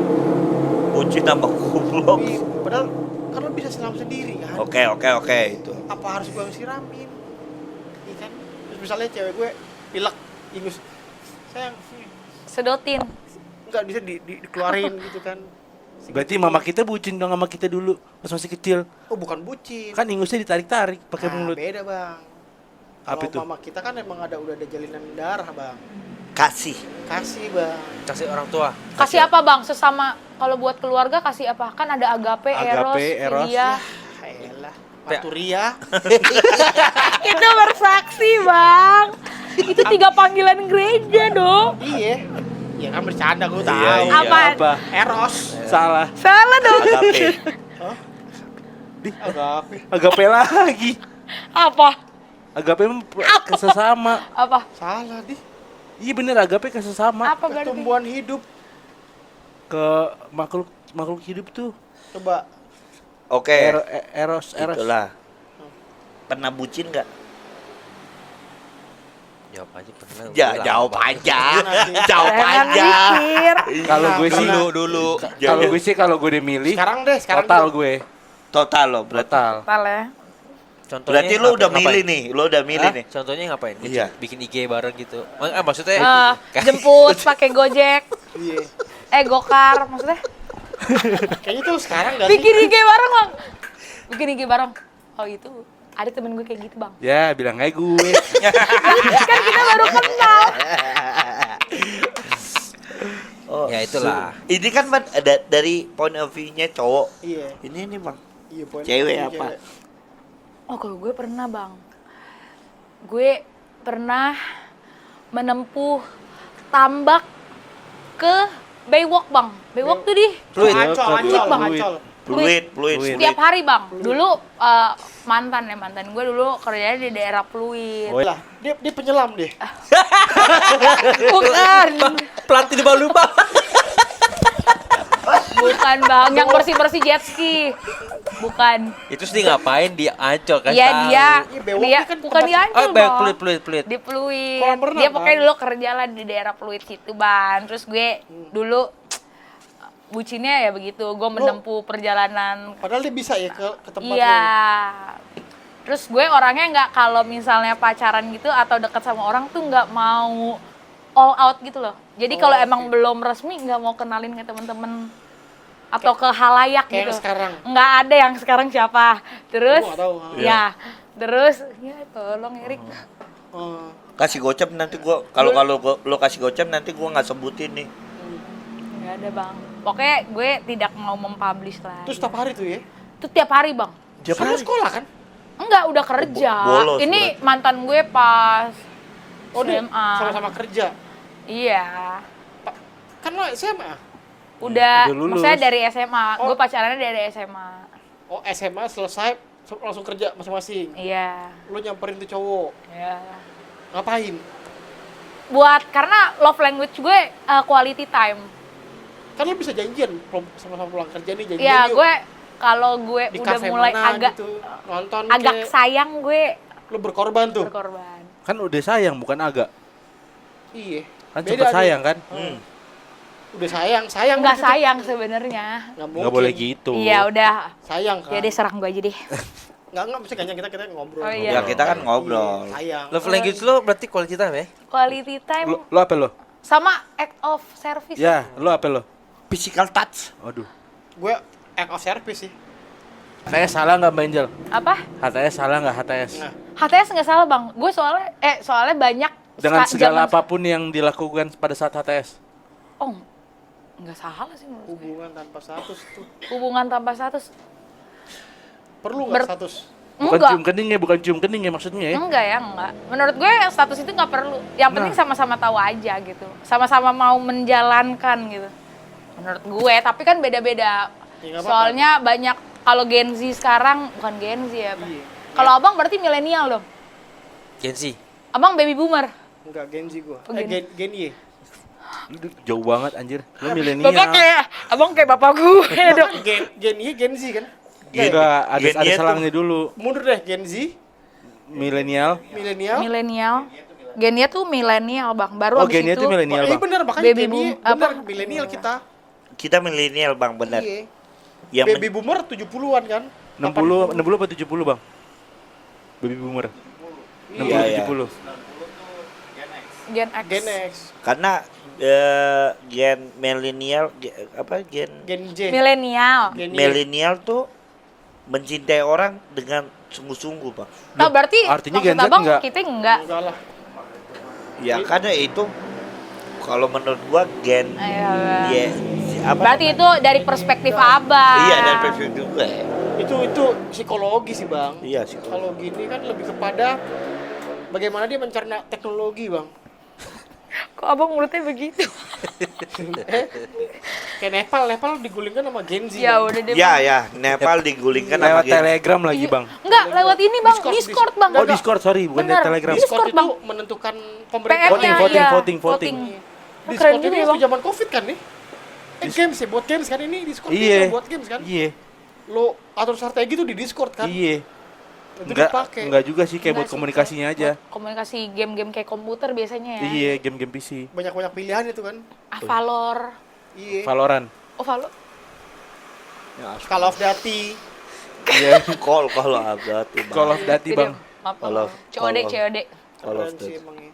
bucin sama goblok. Iya, padahal kan lo bisa siram sendiri kan. Oke, itu. Apa harus gue yang siramin? Iya kan? Terus misalnya cewek gue pilek, ingus. Sayang, Sedotin. enggak bisa dikeluarin gitu kan. Berarti mama kita bucin dong sama kita dulu pas masih kecil. Oh, bukan bucin. Kan ingusnya ditarik-tarik pakai mulut. Beda, Bang. Apa Kalau itu? mama kita kan emang udah ada jalinan darah, Bang. Kasih. Kasih, Bang. Kasih orang tua. Kasih apa bang? Sesama kalau buat keluarga kasih apa? Kan ada agape, Agape, eros, eros. filia. Elah, Paturia. Itu bersaksi bang. Itu 3 panggilan gereja dong. Iya. Ya kan bercanda gue tahu. Iya, iya. Apa? Eros. Salah. Salah dong. Agape. Agape. Agape lagi. Apa? Agape ke sesama. Apa? Salah di. Iya bener, agape ke sesama. Apa berarti? Pertumbuhan hidup. Ke makhluk hidup tuh. Coba. Oke. Eros. Itulah. Pernah bucin nggak? Jawab aja pernah. Ya, udah jawab lama. aja. Jangan Jawab Jangan aja. mikir. Kalau gue sih Dulu. kalau gue udah milih Sekarang deh, sekarang total dulu. gue. Total lo, berarti. Total. Total ya. Contohnya Berarti lu udah ngapain? milih nih, lu udah milih Hah? nih. Contohnya ngapain? Iya. Bikin IG bareng gitu. Maksudnya Jemput pakai Gojek. Iya. Gokar maksudnya. Kayaknya tuh sekarang enggak sih? Bikin IG bareng bang. Bikin IG bareng. Oh itu. Ada temen gue kayak gitu bang. Ya, bilang aja gue. Kan kita baru kenal. Oh, Ya, itulah. Ini kan Bang, dari point of view-nya cowok. Iya. Ini nih, Bang. Iya, poin. Cewek Iya, apa? Oh kalau gue pernah bang. Gue pernah menempuh tambak ke Baywalk bang. Baywalk tuh di Fluid. Ancol, Bang. Ancol. Fluid. setiap hari bang. Dulu mantan gue dulu kerjanya di daerah Pluit. Oh lah, dia penyelam deh. Bukan, Pelatih lupa-lupa. bukan bang. Yang bersih jet ski. Bukan. Itu sih ngapain di Ancol kan? Iya dia, Iya, Baywalk dia kan bukan di tempat- Ancol Oh, baik bang. pelit. Di Pluit. Kolam renang, Dia pokoknya Bang. dulu kerja lah di daerah Pluit situ bang. Terus gue dulu bucinnya ya begitu. Gue menempuh perjalanan. Padahal dia bisa ya ke tempat Iya. lu. Terus gue orangnya nggak kalau misalnya pacaran gitu atau deket sama orang tuh nggak mau all out gitu loh. Jadi kalau emang belum resmi nggak mau kenalin ke temen-temen atau ke halayak Kayak gitu. yang sekarang. Nggak ada yang sekarang siapa. Terus Gua nggak tahu. ya terus ya tolong Erik. Oh. Kasih gocap nanti gua kalau lo kasih gocap nanti gua nggak sebutin nih. ada bang. Pokoknya gue tidak mau mempublish lah. Terus setiap hari tuh ya? Itu tiap hari bang. Sama sekolah kan? Enggak, udah kerja. Bolos Ini berarti. mantan gue pas Oh dia SMA. sama-sama kerja. Iya. Kan lo SMA? Udah, Udah lulus. maksudnya dari SMA. Oh. Gue pacarannya dari SMA. Oh SMA selesai langsung kerja masing-masing. Iya. Lo nyamperin tuh cowok. Iya. Ngapain? Karena love language gue quality time. Kan lo bisa janjian sama-sama pulang kerja nih janjian Iya, yuk. gue kalau gue Di udah kafe mulai mana agak gitu, nonton agak kek. sayang gue Lo berkorban tuh. berkorban. Kan udah sayang bukan agak. Iya. Kan Beda cepet nih. sayang kan? Udah sayang Enggak gitu. sayang sebenarnya. Nggak Nggak boleh mungkin. gitu. Iya, udah. Sayang kan. Ya deh, serang gue aja deh. Nggak bisa ganjang kita ngobrol. Oh, iya. Ya kita kan ngobrol. Iya, sayang. Love language lo berarti quality time ya? Quality time Lo apa lo? sama act of service. Ya, lo apa lo? Physical touch. Waduh. Gue act of service sih. HTS salah nggak Mbak Angel? Apa? HTS salah nggak HTS? Nah, HTS nggak salah bang. Gue soalnya banyak Dengan segala zaman- apapun yang dilakukan pada saat HTS. Oh, nggak salah sih menurut gue. hubungan tanpa status tuh. Hubungan tanpa status. Perlu nggak Ber- status? Bukan Enggak. cium kening ya, bukan cium kening ya maksudnya ya. Enggak ya, enggak. Menurut gue yang status itu nggak perlu. Yang penting sama-sama tahu aja gitu. Sama-sama mau menjalankan gitu. Menurut gue, tapi kan beda-beda. Ya, nggak apa-apa. Soalnya banyak kalau Gen Z sekarang, bukan Gen Z ya. Pak. Iya. Kalau abang berarti milenial dong. Gen Z. Abang baby boomer. Enggak, Gen Z gue. Oh, Gen- Gen Y. Lu jauh banget anjir. Lu milenial. Abang kayak bapak gue dong. Kan Gen Y, Gen Z kan? Enggak, ada Gen Y tuh- selangnya dulu. Mundur deh, Gen Z, Milenial. milenial. Milenial. Gennya tuh milenial bang. Baru Oh, abis gennya itu tuh milenial, Iya Bang. bener, makanya Baby Gen Y, boom- bener, apa? milenial kita. Kita milenial bang, benar. Iya. Yang Baby boomer 70-an kan? 60 apa 70, Bang? Baby boomer. 60 Iya, iya. 70. Gen X. Gen X, karena gen milenial gen Gen J, Milenial. Gen Y. milenial tuh mencintai orang dengan sungguh-sungguh bang. Nah, berarti artinya maksud Gen Z abang enggak? kita enggak. Enggak lah. Ya karena itu kalau menurut gua gen Iya. ya apa? Berarti itu dari perspektif abang. Iya dari perspektif gue. Itu psikologi sih bang. Iya sih. Kalau gini kan lebih kepada bagaimana dia mencerna teknologi bang. Kok abang mulutnya begitu? Kayak Nepal digulingkan sama Gen Z. Ya Bang. udah deh. Ya Bang. ya Nepal digulingkan sama Lewat gen. Telegram lagi, Iya. Bang. Enggak, lewat ini bang, Discord, Discord bang. Oh, Discord, sorry, bukan Bener. Telegram. Discord Discord, itu Bang. menentukan pemerintah. PM-nya, Voting. iya. Voting. Oh, Discord keren ini juga ya waktu bang. zaman Covid kan nih? Games ya, buat games kan ini Discord Iya. bisa buat games kan? Iya. Lo atur strategi tuh di Discord kan? Iya. Itu Enggak, dipakai. enggak juga sih kayak Enggak buat sih, komunikasinya aja. Buat komunikasi game-game kayak komputer biasanya ya. Iya, game-game PC. Banyak pilihan itu kan? Valor. Iya. Valorant. Oh, Valor. Call of Duty. Iya. Kalau agak tuh bang. Call of Duty, Bang. Maaf, Call of- COD. Call of Keren sih Duty. emang ya.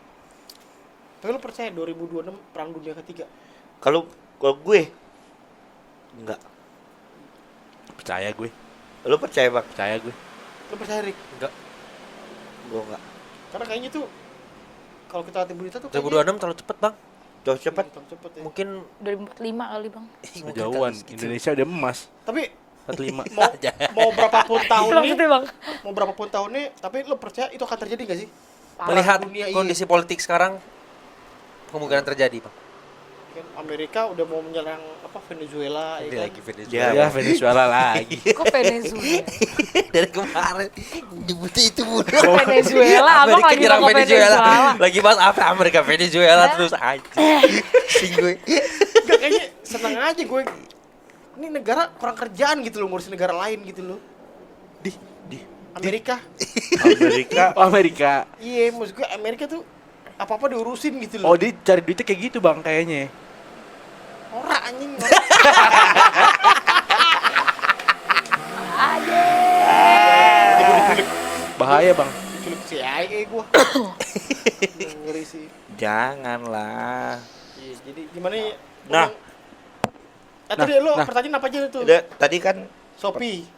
Tapi lo percaya 2026 perang dunia ketiga? Kalau gue enggak. Percaya gue. Lu percaya bang? Percaya gue. Lo percaya Rick? Gue enggak. Karena kayaknya tuh kalau kita lihat di berita tuh 2026 terlalu cepet bang. Jauh cepat. cepet ya. Mungkin 2045 kali bang. mungkin Kejauhan. kali segitu. Indonesia udah emas. Tapi 45. mau berapapun tahun nih, Maksudnya bang. mau berapapun tahun nih, tapi lo percaya itu akan terjadi gak sih? Melihat dunia, iya. kondisi politik sekarang kemungkinan terjadi bang. Kan Amerika udah mau menyerang apa Venezuela ya Ini kan? lagi Venezuela. Ya, Ya, Venezuela lagi. Kok Venezuela? Dari kemarin nyebutnya itu mulu. Venezuela, abang Amerika lagi nyerang ngomong Venezuela. Lagi bahas apa Amerika Venezuela terus aja. Sing gue. Gak, kayaknya seneng aja gue. Ini negara kurang kerjaan gitu loh, ngurusin negara lain gitu loh. Di Amerika. Amerika. Oh, Amerika. Iya, maksud gue Amerika tuh apa-apa diurusin gitu loh. Oh, dia cari duitnya kayak gitu, Bang, kayaknya. Norak anjing. Bahaya, Bang. Diculik CIA gue. Ngeri sih. Janganlah. Iya, jadi gimana ya? Nah. Tadi lo nah. pertanyaan apa aja tuh? Tadi kan Shopee.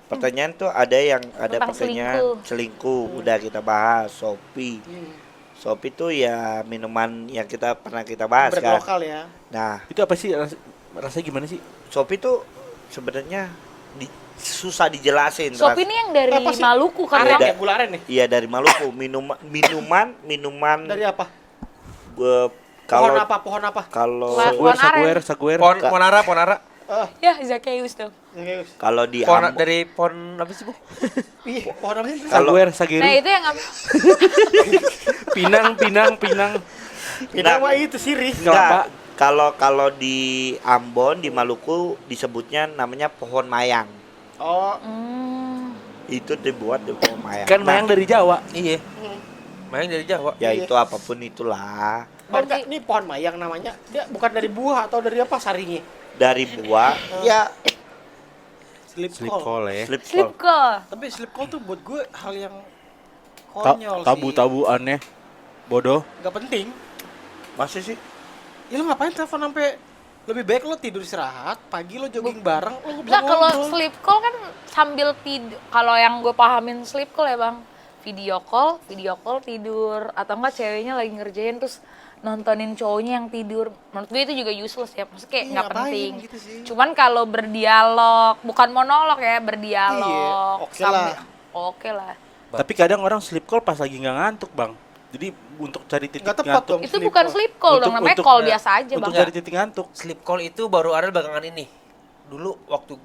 pertanyaan tuh ada yang ada Tentang pertanyaan selingkuh. Udah kita bahas Shopee. Shopee tuh ya minuman yang kita pernah kita bahas Brand kan. lokal ya. Nah, Itu apa sih? rasanya gimana sih? Shopee tuh sebenarnya susah dijelasin. Sop ini yang dari Apa sih? Maluku kan Aren Bang? ya, gula aren nih. Iya dari Maluku. Minuman Dari apa? kalau Pohon apa? kalau Pohon aren. Saguer. Ponara. Ya, Zacchaeus tuh. kalau di Dari pohon apa sih, Bu? Iya, pohon apa sih? Saguer, Nah, Sageru. itu yang Pinang. Kita mah itu sirih. Kelapa. kalau di Ambon di Maluku disebutnya namanya pohon mayang. Oh, Itu dibuat dari pohon mayang. Kan mayang dari Jawa. Iya. Mayang dari Jawa. Ya Iya. itu apapun itulah. berarti ini pohon mayang namanya. Dia bukan dari buah atau dari apa sarinya? Dari buah Ya, slip Slip call. call ya. slip slip call. call. Tapi slip call tuh buat gue hal yang konyol sih. Tabu-tabu aneh. Bodoh. Gak penting. Masa sih? Ya lu ngapain telepon sampai lebih baik lo tidur istirahat, pagi lo jogging bareng, lo bisa Enggak, kalau ngobrol. sleep call kan sambil tidur. Kalau yang gue pahamin sleep call ya Bang, video call tidur, atau enggak ceweknya lagi ngerjain terus nontonin cowoknya yang tidur. Menurut gue itu juga useless ya, maksudnya kayak Iya, nggak ngapain penting. gitu sih. Cuman kalau berdialog, bukan monolog ya, berdialog. Iya, oke lah. Oke lah. Tapi kadang orang sleep call pas lagi nggak ngantuk, Bang. Jadi untuk cari titik Nggak tepat ngantuk. dong. Itu Sleep bukan call. sleep call dong, namanya call biasa aja Untuk Bang. cari titik ngantuk. Sleep call itu baru ada belakangan ini. Dulu waktu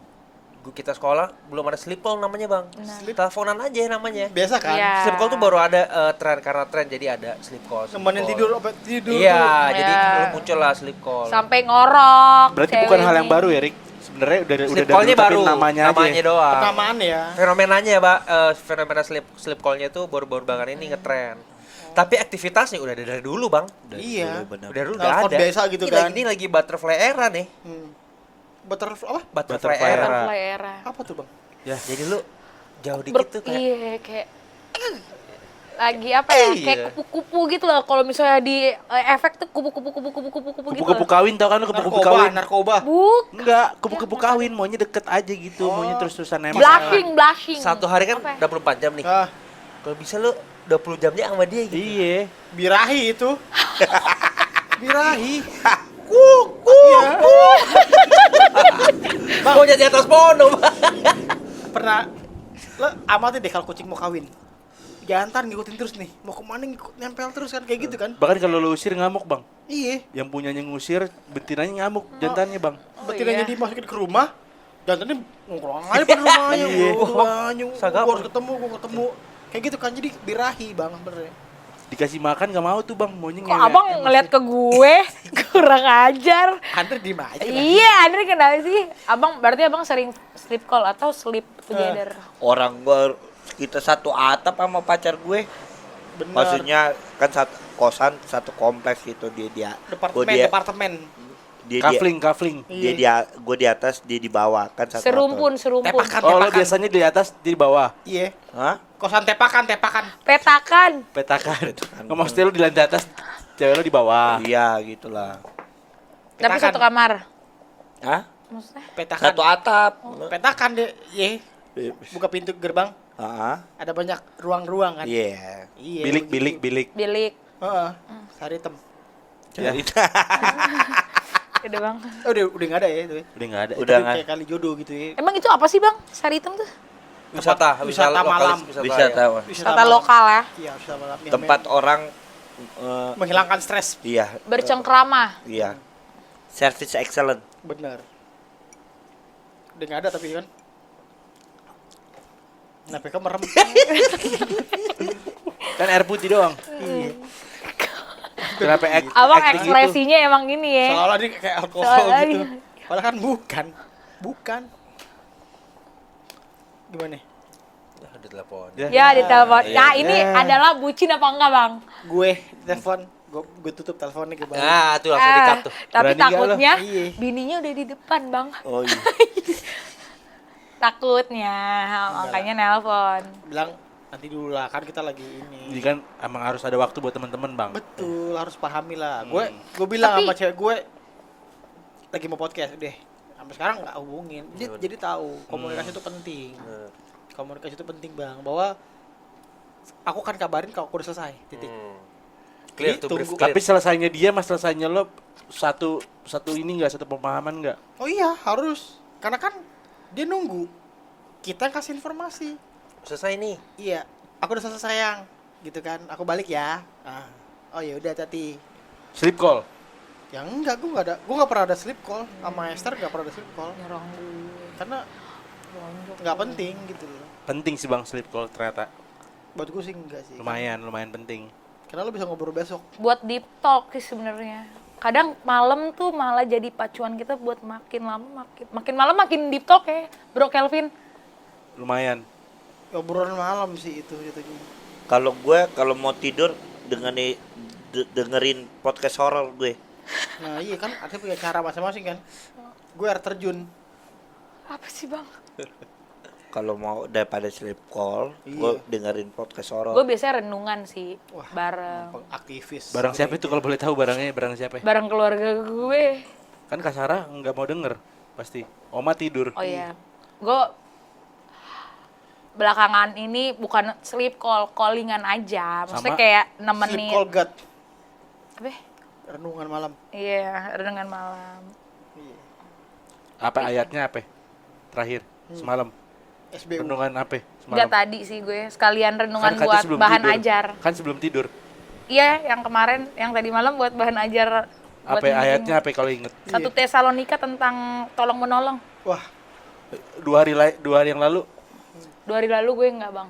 kita sekolah belum ada sleep call namanya, Bang. Teleponan aja namanya. Biasa kan? Iya. Sleep call tuh baru ada tren karena tren jadi ada sleep call. sleep Nemenin call. tidur, apa tidur Iya, tuh. jadi Iya. muncul lah sleep call. Sampai ngorok. Berarti bukan hal yang ceweknya. baru ya, Rik? Sebenarnya udah Sleep dari call-nya tapi baru, namanya aja. doang. Penamaan ya. Fenomenanya ya, Pak, fenomena sleep call-nya itu baru-baru belakangan ini ngetren. Tapi aktivitasnya udah ada dari dulu, Bang. Iya. Benar. Udah dulu Telepon udah ada. biasa gitu Ini kan. Ini lagi butterfly era nih. Butterfly apa? Butterfly Butterfly era. Butterfly era. Apa tuh bang? Ya. Jadi lu jauh dikit tuh kayak Iya, kayak lagi apa ya? Iya. Kayak kupu-kupu gitu loh. Kalau misalnya di efek tuh kupu-kupu gitu. Kupu-kupu kawin, tau kan lu kupu-kupu Narkoba, kawin? narkoba. Enggak, kupu-kupu kawin maunya deket aja gitu, maunya terus-terusan nempel. Blushing. satu hari kan Apa ya? 24 jam nih. Ah, Kalau bisa lu 20 jamnya sama dia gitu. Iya. birahi itu. Birahi. Mau jadi atas pohon, Bang. Pernah lo amatin deh kalau kucing mau kawin. Jantan ngikutin terus nih. Mau kemana nempel terus kan kayak gitu kan? Bahkan kalau lu usir ngamuk, Bang. Iya. Yang punyanya ngusir, betinanya ngamuk, jantannya, Bang. Betinanya iya. dimasukin ke rumah. Jantannya nongkrong aja pada rumahnya. Gua harus ketemu, gua ketemu. Kayak gitu kan jadi birahi bang sebenarnya. Dikasih makan gak mau tuh, Bang. Maunya Kok abang ngeliat ke gue? Kurang ajar. Andre diem aja. kan? Iya, Andre kenapa sih? Abang, berarti abang sering sleep call atau sleep together? Orang kita satu atap sama pacar gue. Bener. Maksudnya kan kosan satu kompleks gitu dia Departemen. Kafling. gue di atas dia di bawah kan satu Serumpun. Tepakan. Oh, lo biasanya di atas, di bawah. Iya. atap. Hah? Kosan tepakan. Petakan. Petakan. Nggak maksudnya lo di lantai atas, cewek lo di bawah. Iya gitulah. Tapi Petakan. satu kamar. Hah? Maksudnya? Petakan. Satu atap. Petakan deh. Iya. Buka pintu gerbang. Heeh. Ada banyak ruang-ruang kan. Iya. Iya. Bilik. Bilik. Heeh. Sari hitam. Ya. Udah bang. Oh, udah nggak ada ya itu. Ya? Udah nggak ada. Udah Tapi nggak. kayak kali jodoh gitu ya. Emang itu apa sih bang? Sari hitam tuh? Wisata malam. Wisata. ya. Wisata lokal ya. Iya, wisata malam. Yang Tempat orang menghilangkan stres. iya. Bercengkrama. Iya. Service excellent. Bener. Udah nggak ada tapi kan. Nah, PK merem. Kan air putih doang. Iya. Kenapa Abang acting gitu? ekspresinya emang gini ya. Soalnya dia kayak alkohol Soalnya gitu. dia- Padahal kan bukan. Gimana? Ada telepon. Ya. Ya di telepon. Iya. Nah ini adalah bucin apa enggak bang? Gue telepon, gue tutup teleponnya ke bawah. Nah, tuh langsung di-cut tuh. Tapi Berani nggak lo? takutnya Iya. bininya udah di depan bang. Oh iya. Takutnya makanya nelpon. Bilang nanti dulu lah, kan kita lagi ini. Jadi kan emang harus ada waktu buat teman-teman, Bang. Betul, harus pahami lah. Gue bilang Tapi- sama cewek gue lagi mau podcast deh. Sampai sekarang nggak hubungin. Jadi tahu komunikasi itu penting. Komunikasi itu penting bang. Bahwa aku kan kabarin kalau aku udah selesai. Titik. Clear to brief, clear. Tapi selesainya dia mas selesainya lo satu ini nggak, satu pemahaman nggak? Oh iya, harus. Karena kan dia nunggu kita kasih informasi. Selesai nih. Iya, aku udah selesai sayang, gitu kan. Aku balik ya. Ah. Oh ya udah hati. Sleep call. Ya enggak, gue nggak pernah ada sleep call sama Esther, nggak pernah ada sleep call Nyerang gue. karena Lonjok nggak gue. penting gitu loh. Penting sih bang sleep call ternyata. Buat gue sih enggak sih. Lumayan penting. Karena lo bisa ngobrol besok. Buat deep talk sih sebenarnya. Kadang malam tuh malah jadi pacuan kita buat makin lama makin malam makin deep talk ya, Bro Kelvin. Lumayan. Obrolan malam sih itu jatuhnya. Kalau gue kalau mau tidur dengerin podcast horor gue. Nah iya kan, ada punya cara masing-masing kan. Gue air terjun. Apa sih bang? Kalau mau daripada sleep call, Iya. gue dengerin podcast horor. Gue biasanya renungan sih, Wah, bareng aktivis. Barang siapa itu kalau boleh tahu barangnya barang siapa? bareng keluarga gue. Kan Kak Sarah nggak mau denger pasti. Oma tidur. Oh iya, gue belakangan ini bukan sleep call, callingan aja. Maksudnya Sama kayak Sleep nemenin. call God. Apa? Renungan malam. Iya, renungan malam. Apa ayatnya apa? Terakhir semalam. SBU. Renungan apa? Enggak Semalam. tadi sih gue, sekalian renungan katanya buat sebelum bahan tidur. ajar. Kan sebelum tidur. Iya, yang kemarin, yang tadi malam buat bahan ajar. buat Apa ingetin. ayatnya apa kalau inget? 1 Tesalonika tentang tolong menolong. Wah, 2 hari yang lalu. 2 hari lalu gue enggak bang.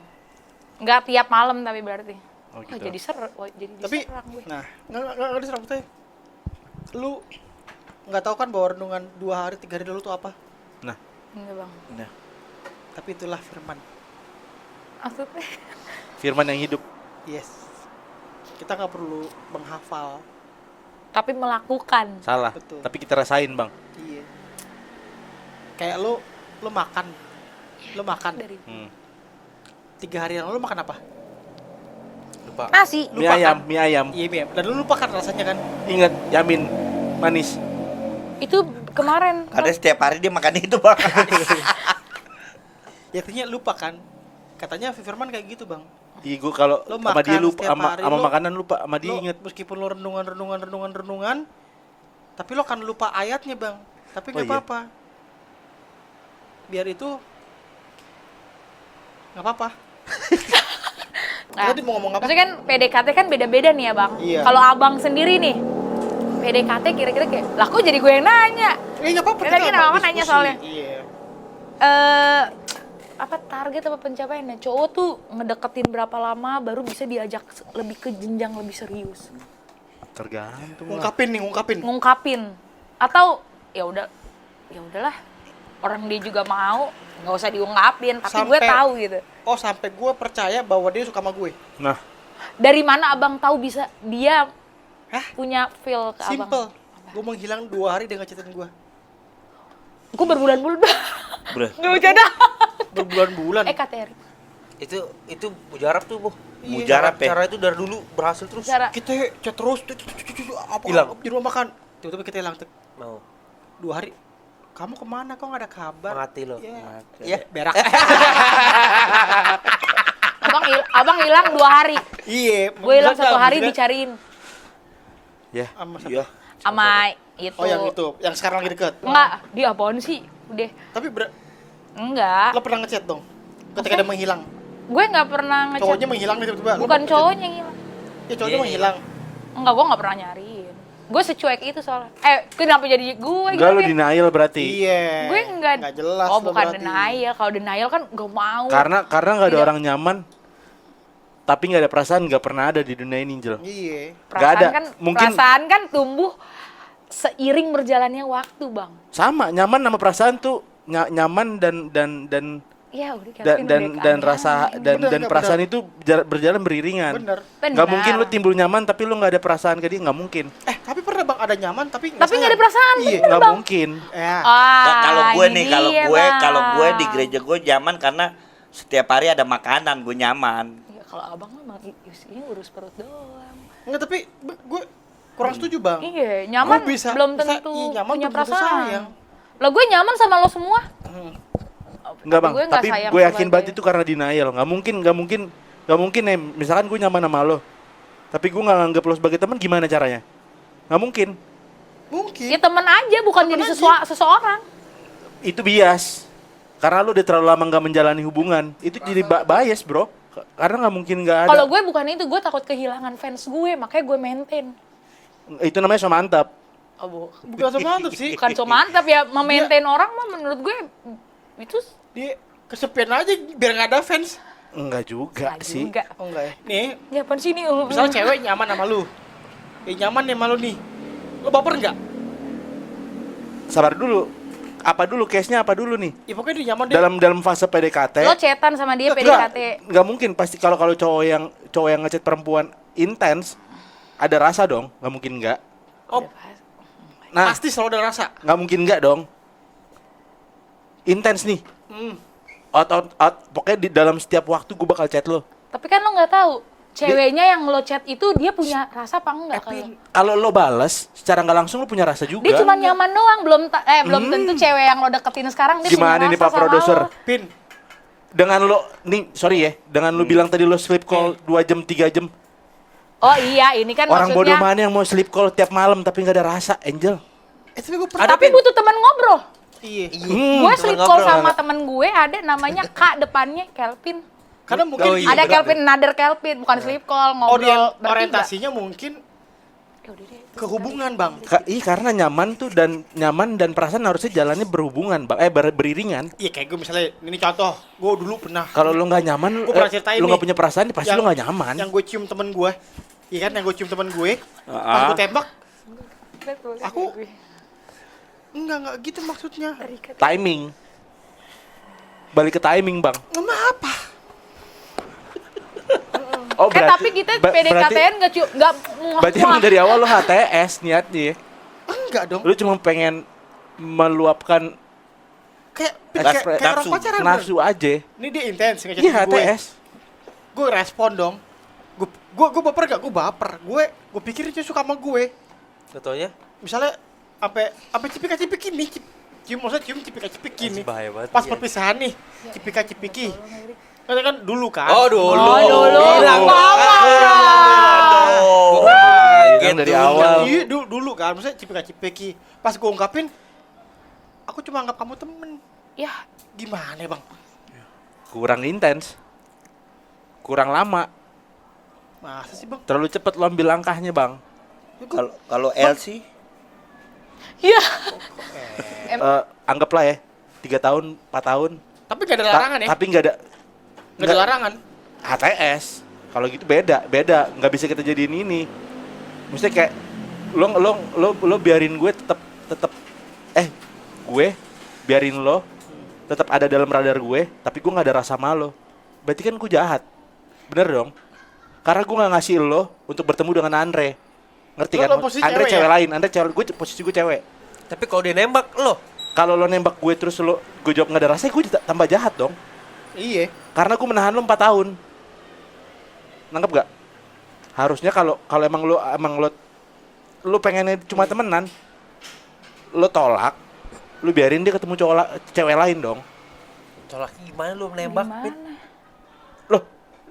Enggak tiap malam tapi berarti. Oh, Wah, gitu. jadi jadi tapi diserang gue. nah, enggak diserang teh. Lu nggak tahu kan bahwa renungan 2 hari 3 hari dulu tuh apa? Nah, Enggak bang. Nah, Tapi itulah firman. Maksudnya? firman yang hidup. Yes. Kita nggak perlu menghafal. Tapi melakukan. Salah. Betul. Tapi kita rasain, Bang. Iya. Kayak lu makan. Lu makan. Dari 3 hari yang lalu makan apa? Lupa. nasi. Mie ayam. Iya, Bim. Dan lu lupakan rasanya kan? Ingat, yamin manis. Itu kemarin. karena setiap hari dia makan itu bang. Ya artinya lupa kan? Katanya firman kayak gitu, Bang. Iya, gua kalau Lo sama dia makan lupa setiap sama hari, sama lo- makanan lupa, sama dia Lo, inget. meskipun lo renungan, tapi lo kan lupa ayatnya, Bang. Tapi nggak Oh, iya. apa-apa. Biar itu nggak apa-apa. Nah, Tadi mau ngomong apa? maksudnya kan PDKT kan beda-beda nih ya bang. Iya. Kalau abang sendiri nih, PDKT kira-kira kayak, lah kok jadi gue yang nanya? Nggak apa-apa. Ya, tadi kita nama diskusi. nanya soalnya. Iya. Apa target apa pencapaiannya? Cowok tuh ngedeketin berapa lama baru bisa diajak lebih ke jenjang lebih serius? Tergantung lah. Ungkapin. Ngungkapin atau ya udahlah orang dia juga mau nggak usah diungkapin tapi gue Sampai- tahu gitu. Oh, sampai gue percaya bahwa dia suka sama gue. Nah, Dari mana abang tahu bisa dia Hah? punya feel ke abang? Simple. Gue menghilang 2 hari dia ngechatin gue. Gue berbulan-bulan. Bro, Nggak bercanda. Berbulan-bulan. KTR. Itu mujarab tuh, Bu. Mujarab ya? Cara itu dari dulu berhasil terus. Cara Kita chat terus, apa Hilang. di rumah makan. Tiba-tiba kita hilang. Mau 2 hari. Kamu kemana? Kok nggak ada kabar? mati lo. Iya, iya, berak. abang hilang 2 hari. Iya. Gue hilang 1 hari maksudnya dicariin ya. sama siapa? iya. sama itu. Oh, yang itu, yang sekarang lagi deket. Enggak, dia apaan sih? Udah. Tapi Enggak. lo pernah ngechat dong? Ketika dia menghilang. Gue nggak pernah ngechat. Cowoknya menghilang nih tiba-tiba. Lo Bukan ngechat. cowoknya yang hilang. Ya cowoknya Iya, menghilang. Enggak, gue nggak pernah nyariin. Gue secuek itu soalnya. Kenapa jadi gue Enggak lu gitu ya? denial berarti. Iya. Gue enggak. Nggak jelas. Oh, lo bukan berarti. denial. Kalau denial kan gak mau. Karena nggak ada Tidak. orang nyaman. Tapi nggak ada perasaan, nggak pernah ada di dunia ini, Jel. Iya. nggak ada. Perasaan kan tumbuh seiring berjalannya waktu, Bang. Sama, nyaman sama perasaan tuh nyaman dan Ya udah Kevin dan udah rasa aneh. dan Bener, nggak, perasaan itu berjalan beriringan. Bener. Nggak Benar. mungkin lu timbul nyaman tapi lu nggak ada perasaan ke dia, nggak mungkin. Tapi pernah Bang ada nyaman tapi Tapi nggak ada perasaan. Iya. bener, Nggak Bang. mungkin. Ya. Kalau gue ini nih, dia, kalau gue Bang. di gereja gue nyaman karena setiap hari ada makanan, gue nyaman. Ya, kalau abang mah ini urus perut doang. Enggak, tapi gue kurang setuju, Bang. Iya, nyaman Gua bisa- belum bisa- tentu iya, nyaman punya belum tentu perasaan. sayang. Lah gue nyaman sama lo semua. Enggak bang, gue nggak tapi sayang gue sama yakin dia. banget itu karena denial. Nggak mungkin nih. Misalkan gue nyaman sama lo, tapi gue nggak nganggap lo sebagai teman, gimana caranya? Nggak mungkin. Mungkin. Ya temen aja, bukan Temen jadi aja. seseorang. Itu bias. Karena lo udah terlalu lama nggak menjalani hubungan. Itu jadi bias, bro. Karena nggak mungkin nggak ada. Kalau gue bukan itu, gue takut kehilangan fans gue, makanya gue maintain. Itu namanya so mantap. Oh, Bukan so mantap sih. bukan so mantap ya, memaintain orang mah menurut gue itu Dia kesepian aja biar nggak ada fans. Enggak juga nggak sih. juga. Oh enggak ya? Nih, Ya apaan sih ini? misalnya cewek nyaman sama lu. Nyaman nih sama lu nih. Lu baper nggak? Sabar dulu. Apa dulu case-nya apa dulu nih? Ya pokoknya dia nyaman deh. Dalam fase PDKT. Lo chatan sama dia Enggak, PDKT. enggak mungkin pasti kalau cowok yang ngechat perempuan intens ada rasa dong, nggak mungkin enggak. Oh, Nah, pasti selalu ada rasa. nggak mungkin enggak dong. Intens nih. Out. Pokoknya di dalam setiap waktu gue bakal chat lo. Tapi kan lo nggak tahu ceweknya yang lo chat itu dia punya rasa apa enggak kalau Kalau lo bales, secara nggak langsung lo punya rasa juga. dia cuma nyaman doang, belum tentu cewek yang lo deketin sekarang dia Gimana punya nih rasa Pak sama Produser? lo. Pin, Dengan lo, nih sorry ya, dengan lo bilang tadi lo sleep call 2 jam 3 jam. Oh iya, ini kan Orang bodoh maksudnya. mana yang mau sleep call tiap malam tapi nggak ada rasa, Angel? tapi gue pernah. Tapi butuh teman ngobrol. Iya. Gue sleep call ngobrol, sama temen gue ada namanya Kak depannya Kelvin. Karena mungkin Oh, iya. Ada bener. Kelvin, another Kelvin, bukan sleep call, ngobrol bertiga. orientasinya mungkin Ya udah deh. ke hubungan, Bang. Karena nyaman dan perasaan harusnya jalannya berhubungan, Bang. Beriringan. Iya kayak gue misalnya, ini contoh, gue dulu pernah Kalau lo nggak nyaman, Gua pernah ceritain lo nih. nggak punya perasaan, pasti lo nggak nyaman. Yang gue cium temen gue, iya kan, yang gue cium temen gue, pas Ah. gue tembak, Aku- enggak gitu maksudnya. Timing. Balik ke timing, Bang. Ngomong apa? Oh, Tapi kita PDKT-an nggak Berarti emang dari awal lo HTS niatnya ya? Enggak dong. Lo cuma pengen meluapkan Kayak orang nafsu. pacaran. bener. nafsu aja. Ini dia intens ngechat Iya gue. HTS. Gue respon dong. Gue baper gak? Gue baper. Gue pikir dia suka sama gue. Contohnya? Misalnya sampai cipika-cipiki nih. Maksudnya cium cipika-cipiki nih. Bahaya banget. Pas Iya. perpisahan nih, cipika-cipiki. Kan dulu kan. Oh dulu. Bilang Bilang dari awal. Iya dulu kan. Maksudnya cipika-cipiki. Pas gue ungkapin, aku cuma anggap kamu temen. Ya, Gimana ya, Bang? Kurang intens. Kurang lama. Masa sih, Bang? Terlalu cepet lo ambil langkahnya, Bang. Kalau L sih ya. Anggaplah ya 3 tahun, 4 tahun. Tapi gak ada larangan ya? Tapi nggak ada Gak ada larangan. HTS. Kalau gitu beda, nggak bisa kita jadiin ini. Maksudnya kayak lo biarin gue tetap gue biarin lo tetap ada dalam radar gue, tapi gue nggak ada rasa sama lo. Berarti kan gue jahat. Bener dong? Karena gue nggak ngasih lo untuk bertemu dengan Andre. Ngerti kan? Lo posisi Andre cewek cewek ya? lain, Andre cewek, posisi gue cewek. Tapi kalau dia nembak lo, Kalau lo nembak gue terus gue jawab nggak ada rasa, gue tambah jahat dong. Iya. Karena gue menahan lo 4 tahun. Nangkep gak? Harusnya kalau emang lo pengennya cuma temenan, lo tolak, lo biarin dia ketemu cewek lain dong. colaknya gimana lo menembak? Pin? Lo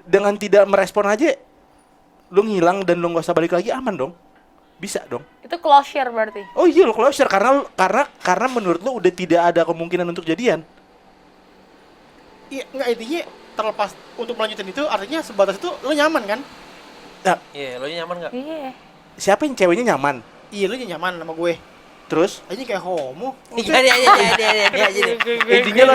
dengan tidak merespon aja, lo ngilang dan lo nggak usah balik lagi, aman dong. Bisa dong. Itu closure berarti. Oh iya, lo closure karena menurut lo udah tidak ada kemungkinan untuk jadian. Iya, enggak intinya terlepas untuk melanjutin itu artinya sebatas itu lo nyaman kan? Nah, Iya, lo nyaman nggak? Iya. siapa yang ceweknya nyaman? Iya, lo nyaman sama gue. Terus Aja kayak homo. Iya. intinya lo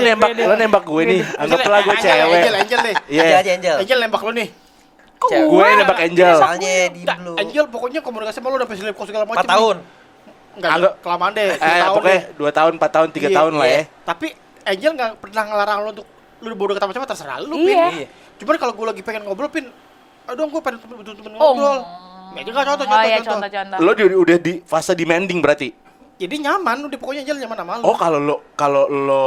nembak gue nih, anggaplah gue cewek. Angel deh. Iya. Angel. Angel nembak lo nih. Gue nembak Angel. Soalnya di Nggak, dulu. Angel pokoknya komunikasi sama lo udah selip kok segala macam. 4 tahun. Enggak, Anggap- kelamaan deh. 3 tahun Pokoknya deh. 2 tahun, 4 tahun, 3 Iya, tahun lah ya. Tapi Angel nggak pernah ngelarang lo untuk lu bodoh kata macam terserah lu, Iya. Pin. Cuman kalau gue lagi pengen ngobrol, Pin, aduh gue pengen butuh temen Oh. ngobrol. Nggak juga contoh. Oh iya, contoh. Lo udah di fase demanding berarti. Jadi nyaman, udah pokoknya Angel nyaman sama lu. Oh, kalau lo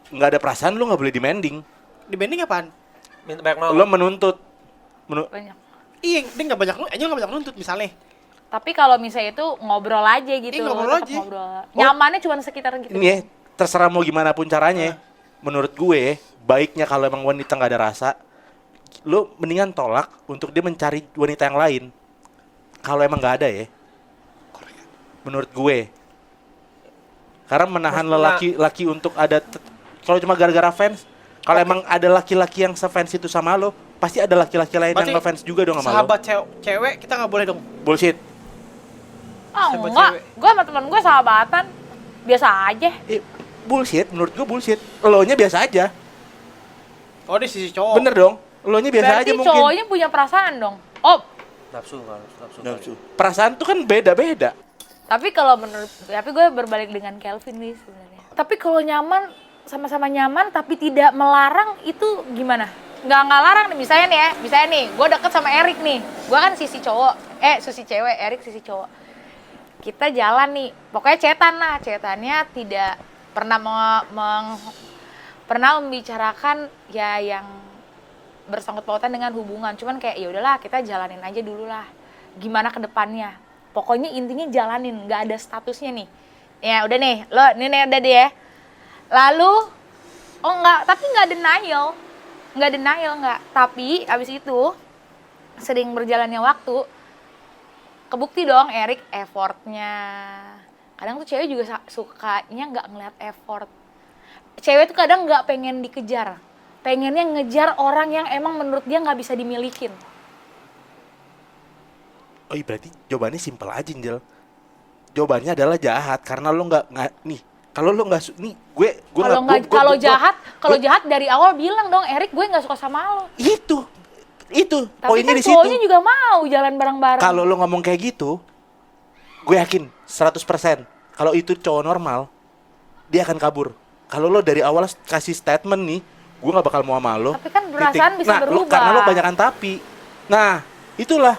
nggak ada perasaan, lo nggak boleh demanding. Dibanding apaan? Minta banyak nol. Lo menuntut. Banyak. Iya, dia nggak banyak, Angel nggak banyak nuntut misalnya. Tapi kalau misalnya itu ngobrol aja gitu. Iya, ngobrol tetap aja. Ngobrol. Nyamannya cuma sekitar gitu. Ini ya, terserah mau gimana pun caranya. Menurut gue, baiknya kalau emang wanita nggak ada rasa, lo mendingan tolak untuk dia mencari wanita yang lain. kalau emang nggak ada ya, menurut gue, karena menahan lelaki untuk ada, kalau cuma gara-gara fans, kalau emang ada laki-laki yang sefans itu sama lo, pasti ada laki-laki lain Berarti yang ngefans juga dong sama lo. sahabat cewek kita nggak boleh dong. Bullshit. Ah Sahabat enggak, cewek. gue sama temen gue sahabatan. Biasa aja. Bullshit, menurut gue bullshit. Lo-nya biasa aja. Oh, di sisi cowok. Bener dong. Lo-nya biasa Berarti aja mungkin. cowoknya punya perasaan dong. Oh, Nafsu kalau nafsu. Nafsu. Perasaan tuh kan beda-beda. tapi kalau tapi gue berbalik dengan Kelvin nih sebenarnya. Tapi kalau nyaman, sama-sama nyaman tapi tidak melarang itu gimana? Nggak larang nih, misalnya nih, gue deket sama Erik nih. Gue kan sisi cowok, sisi cewek, Erik sisi cowok. Kita jalan nih, pokoknya cetannya tidak pernah pernah membicarakan ya yang bersangkut pautan dengan hubungan. Cuman kayak ya udahlah kita jalanin aja dulu lah. Gimana ke depannya? Pokoknya intinya jalanin, nggak ada statusnya nih. Ya udah nih, lo ini udah deh ya. Lalu tapi nggak denial. Tapi abis itu sering berjalannya waktu, kebukti dong Erik effortnya. Kadang tuh cewek juga sukanya nggak ngeliat effort. Cewek tuh kadang nggak pengen dikejar, pengennya ngejar orang yang emang menurut dia nggak bisa dimilikin. Oh iya, berarti jawabannya simpel aja, Angel. Jawabannya adalah jahat karena lo nggak nih. Kalau lo nggak nih, Kalau jahat dari awal bilang dong, Erik gue nggak suka sama lo. Itu Tapi poinnya kan di situ. cowoknya juga mau jalan bareng-bareng. Kalau lo ngomong kayak gitu, gue yakin 100% kalau itu cowok normal, dia akan kabur. Kalau lo dari awal kasih statement nih, gue nggak bakal mau sama lo. Tapi kan perasaan titik. bisa Nah, berubah. karena lo banyakan tapi. Nah, itulah.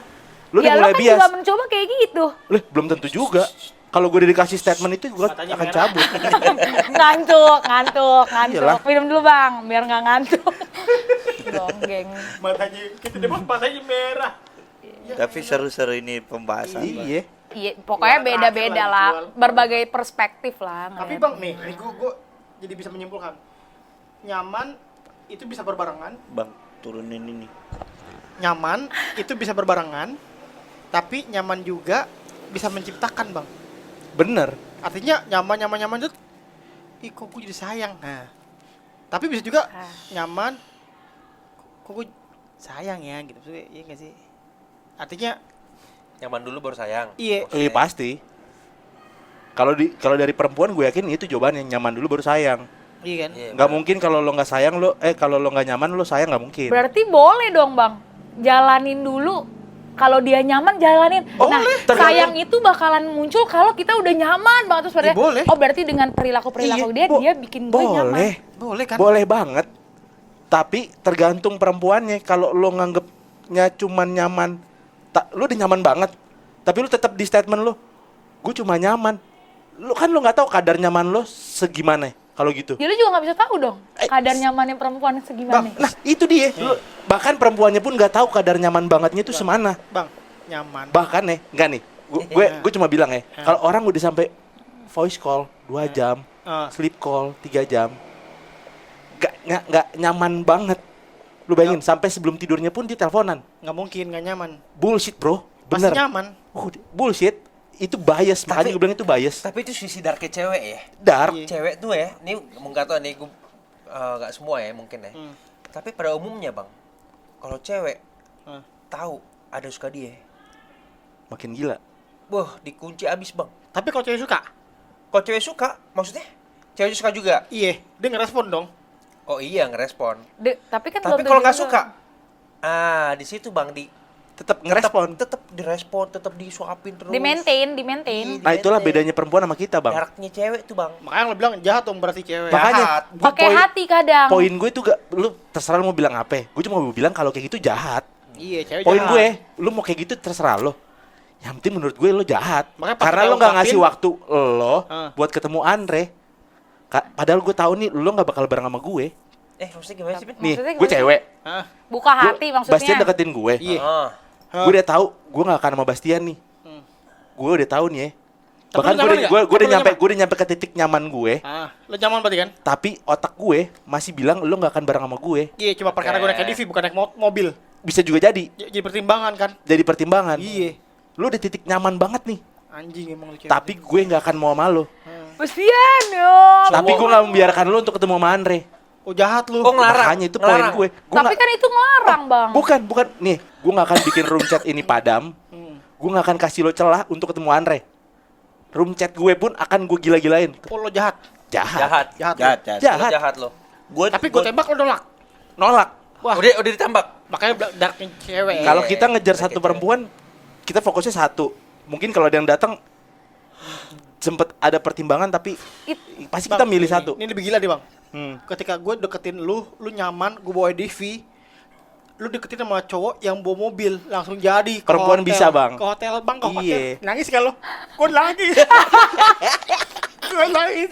Lo ya udah lo mulai kan bias. juga mencoba kayak gitu. Loh, belum tentu juga. Kalau gue udah dikasih statement itu, gue Matanya akan merah. cabut. ngantuk. Iyalah. Minum dulu bang, biar nggak ngantuk. Donggeng. Matanya kita depan matanya merah. Tapi seru-seru ini pembahasan. Bang. Iya. Iya, pokoknya Jual beda-beda terakhir lah, lah, jual. berbagai perspektif lah. Tapi ngeliat. bang nih gue jadi bisa menyimpulkan nyaman itu bisa berbarengan. Bang, turunin ini. Nyaman itu bisa berbarengan, tapi nyaman juga bisa menciptakan bang. Bener. Artinya nyaman itu, ih kok gue jadi sayang. Nah, tapi bisa juga nyaman, kok gue sayang ya gitu. Maksudnya, iya nggak sih? Artinya Nyaman dulu baru sayang. iya. Iya pasti. Kalau dari perempuan gue yakin itu jawabannya, nyaman dulu baru sayang. Iya kan? Iya, Nggak bener. mungkin kalau lo nggak sayang kalau lo nggak nyaman lo sayang nggak mungkin. Berarti boleh dong bang, jalanin dulu. Kalau dia nyaman jalanin. Nah, tergantung. sayang itu bakalan muncul kalau kita udah nyaman banget terus Iya, boleh. Oh berarti dengan perilaku Iya, dia bikin gue nyaman. boleh. Boleh kan? Boleh banget. Tapi tergantung perempuannya. Kalau lo nganggepnya cuman nyaman, lo udah nyaman banget. Tapi lo tetap di statement lo, gue cuma nyaman. Lo nggak tahu kadar nyaman lo segimana. Kalau gitu. Ya lu juga nggak bisa tahu dong kadar nyamannya perempuan segimana. Nah itu dia. Bahkan perempuannya pun nggak tahu kadar nyaman bangetnya itu semana. Bang, nyaman. Bahkan enggak nih. Gue cuma bilang kalau orang udah sampai voice call 2 jam, sleep call 3 jam, nggak nyaman banget. Lu bayangin sampai sebelum tidurnya pun dia teleponan. Nggak mungkin nggak nyaman. Bullshit bro. Pasti Bener. nyaman. Bullshit. Itu bias. Makanya gue bilang itu bias. Tapi itu sisi darknya cewek ya. Dark. Iya. Cewek tuh ya, ini mungkin tau nih gue nggak semua ya mungkin ya. Tapi pada umumnya bang, kalau cewek tahu ada suka dia, Makin gila. wah dikunci abis bang. Tapi kalau cewek suka, Kalau cewek suka, maksudnya cewek suka juga. iya, dia ngerespon dong. Oh iya ngerespon. Tapi kan Tapi belum kalau nggak tentu suka, di situ bang Tetap ngerespon. tetap direspon, tetap disuapin terus. di maintain. Nah itulah bedanya perempuan sama kita bang. Darknya cewek tuh bang. Makanya lo bilang jahat dong berarti cewek. Makanya Jahat. Pakai hati kadang. Poin gue itu lu terserah lu mau bilang apa. Gue cuma mau bilang kalau kayak gitu jahat. Iya, cewek Poin jahat. gue, lu mau kayak gitu terserah lo. Yang penting menurut gue lo jahat. Makanya pas Karena kita lo nggak ungkapin- ngasih waktu lo Ah. buat ketemu Andre. Padahal gue tahu nih lo nggak bakal bareng sama gue. Maksudnya gimana sih? Ben? Nih, Maksudnya gue gimana? cewek. Hah? Buka hati maksudnya. Bastian deketin gue. Iya. Ah, Gue udah tahu gue nggak akan sama Bastian nih. Gue udah tahu nih ya. Tapi Bahkan lu nyaman nggak? Tapi lu nyaman? gue udah nyampe ke titik nyaman gue. Lo nyaman berarti kan? Tapi otak gue masih bilang lo nggak akan bareng sama gue. Iya, cuma perkara gue naik KDV bukan naik mobil. Bisa juga jadi Jadi pertimbangan kan? jadi pertimbangan. Iya. Lu di titik nyaman banget nih. Anjing emang lu cewek. Tapi gue nggak akan mau sama lu. Kesian yo. Tapi gue nggak membiarkan lu untuk ketemu sama Andre. Oh jahat lu. Oh, ngelarang. Makanya itu poin Ngelarang. gue. Tapi kan itu ngelarang, Bang. Bukan. Nih, gue nggak akan bikin room chat ini padam. Gue nggak akan kasih lo celah untuk ketemu Andre. Room chat gue pun akan gue gila-gilain. Oh lo jahat. Jahat. Jahat. Jahat, lu. jahat. Jahat. Lo jahat lo. Tapi gue tembak lo nolak. Nolak. Wah. Udah ditembak. Makanya darknya cewek. Kalau kita ngejar Oke, satu oke. perempuan, kita fokusnya satu. Mungkin kalau ada yang datang sempet ada pertimbangan tapi pasti kita milih satu. Ini lebih gila nih bang. Hmm. Ketika gue deketin lu nyaman, gue bawa DV, lu deketin sama cowok yang bawa mobil, langsung jadi. Ke Perempuan hotel. bisa, Bang. Ke hotel bang, ke hotel. Iya. Nangis kan lo? Gue nangis. Gue nangis.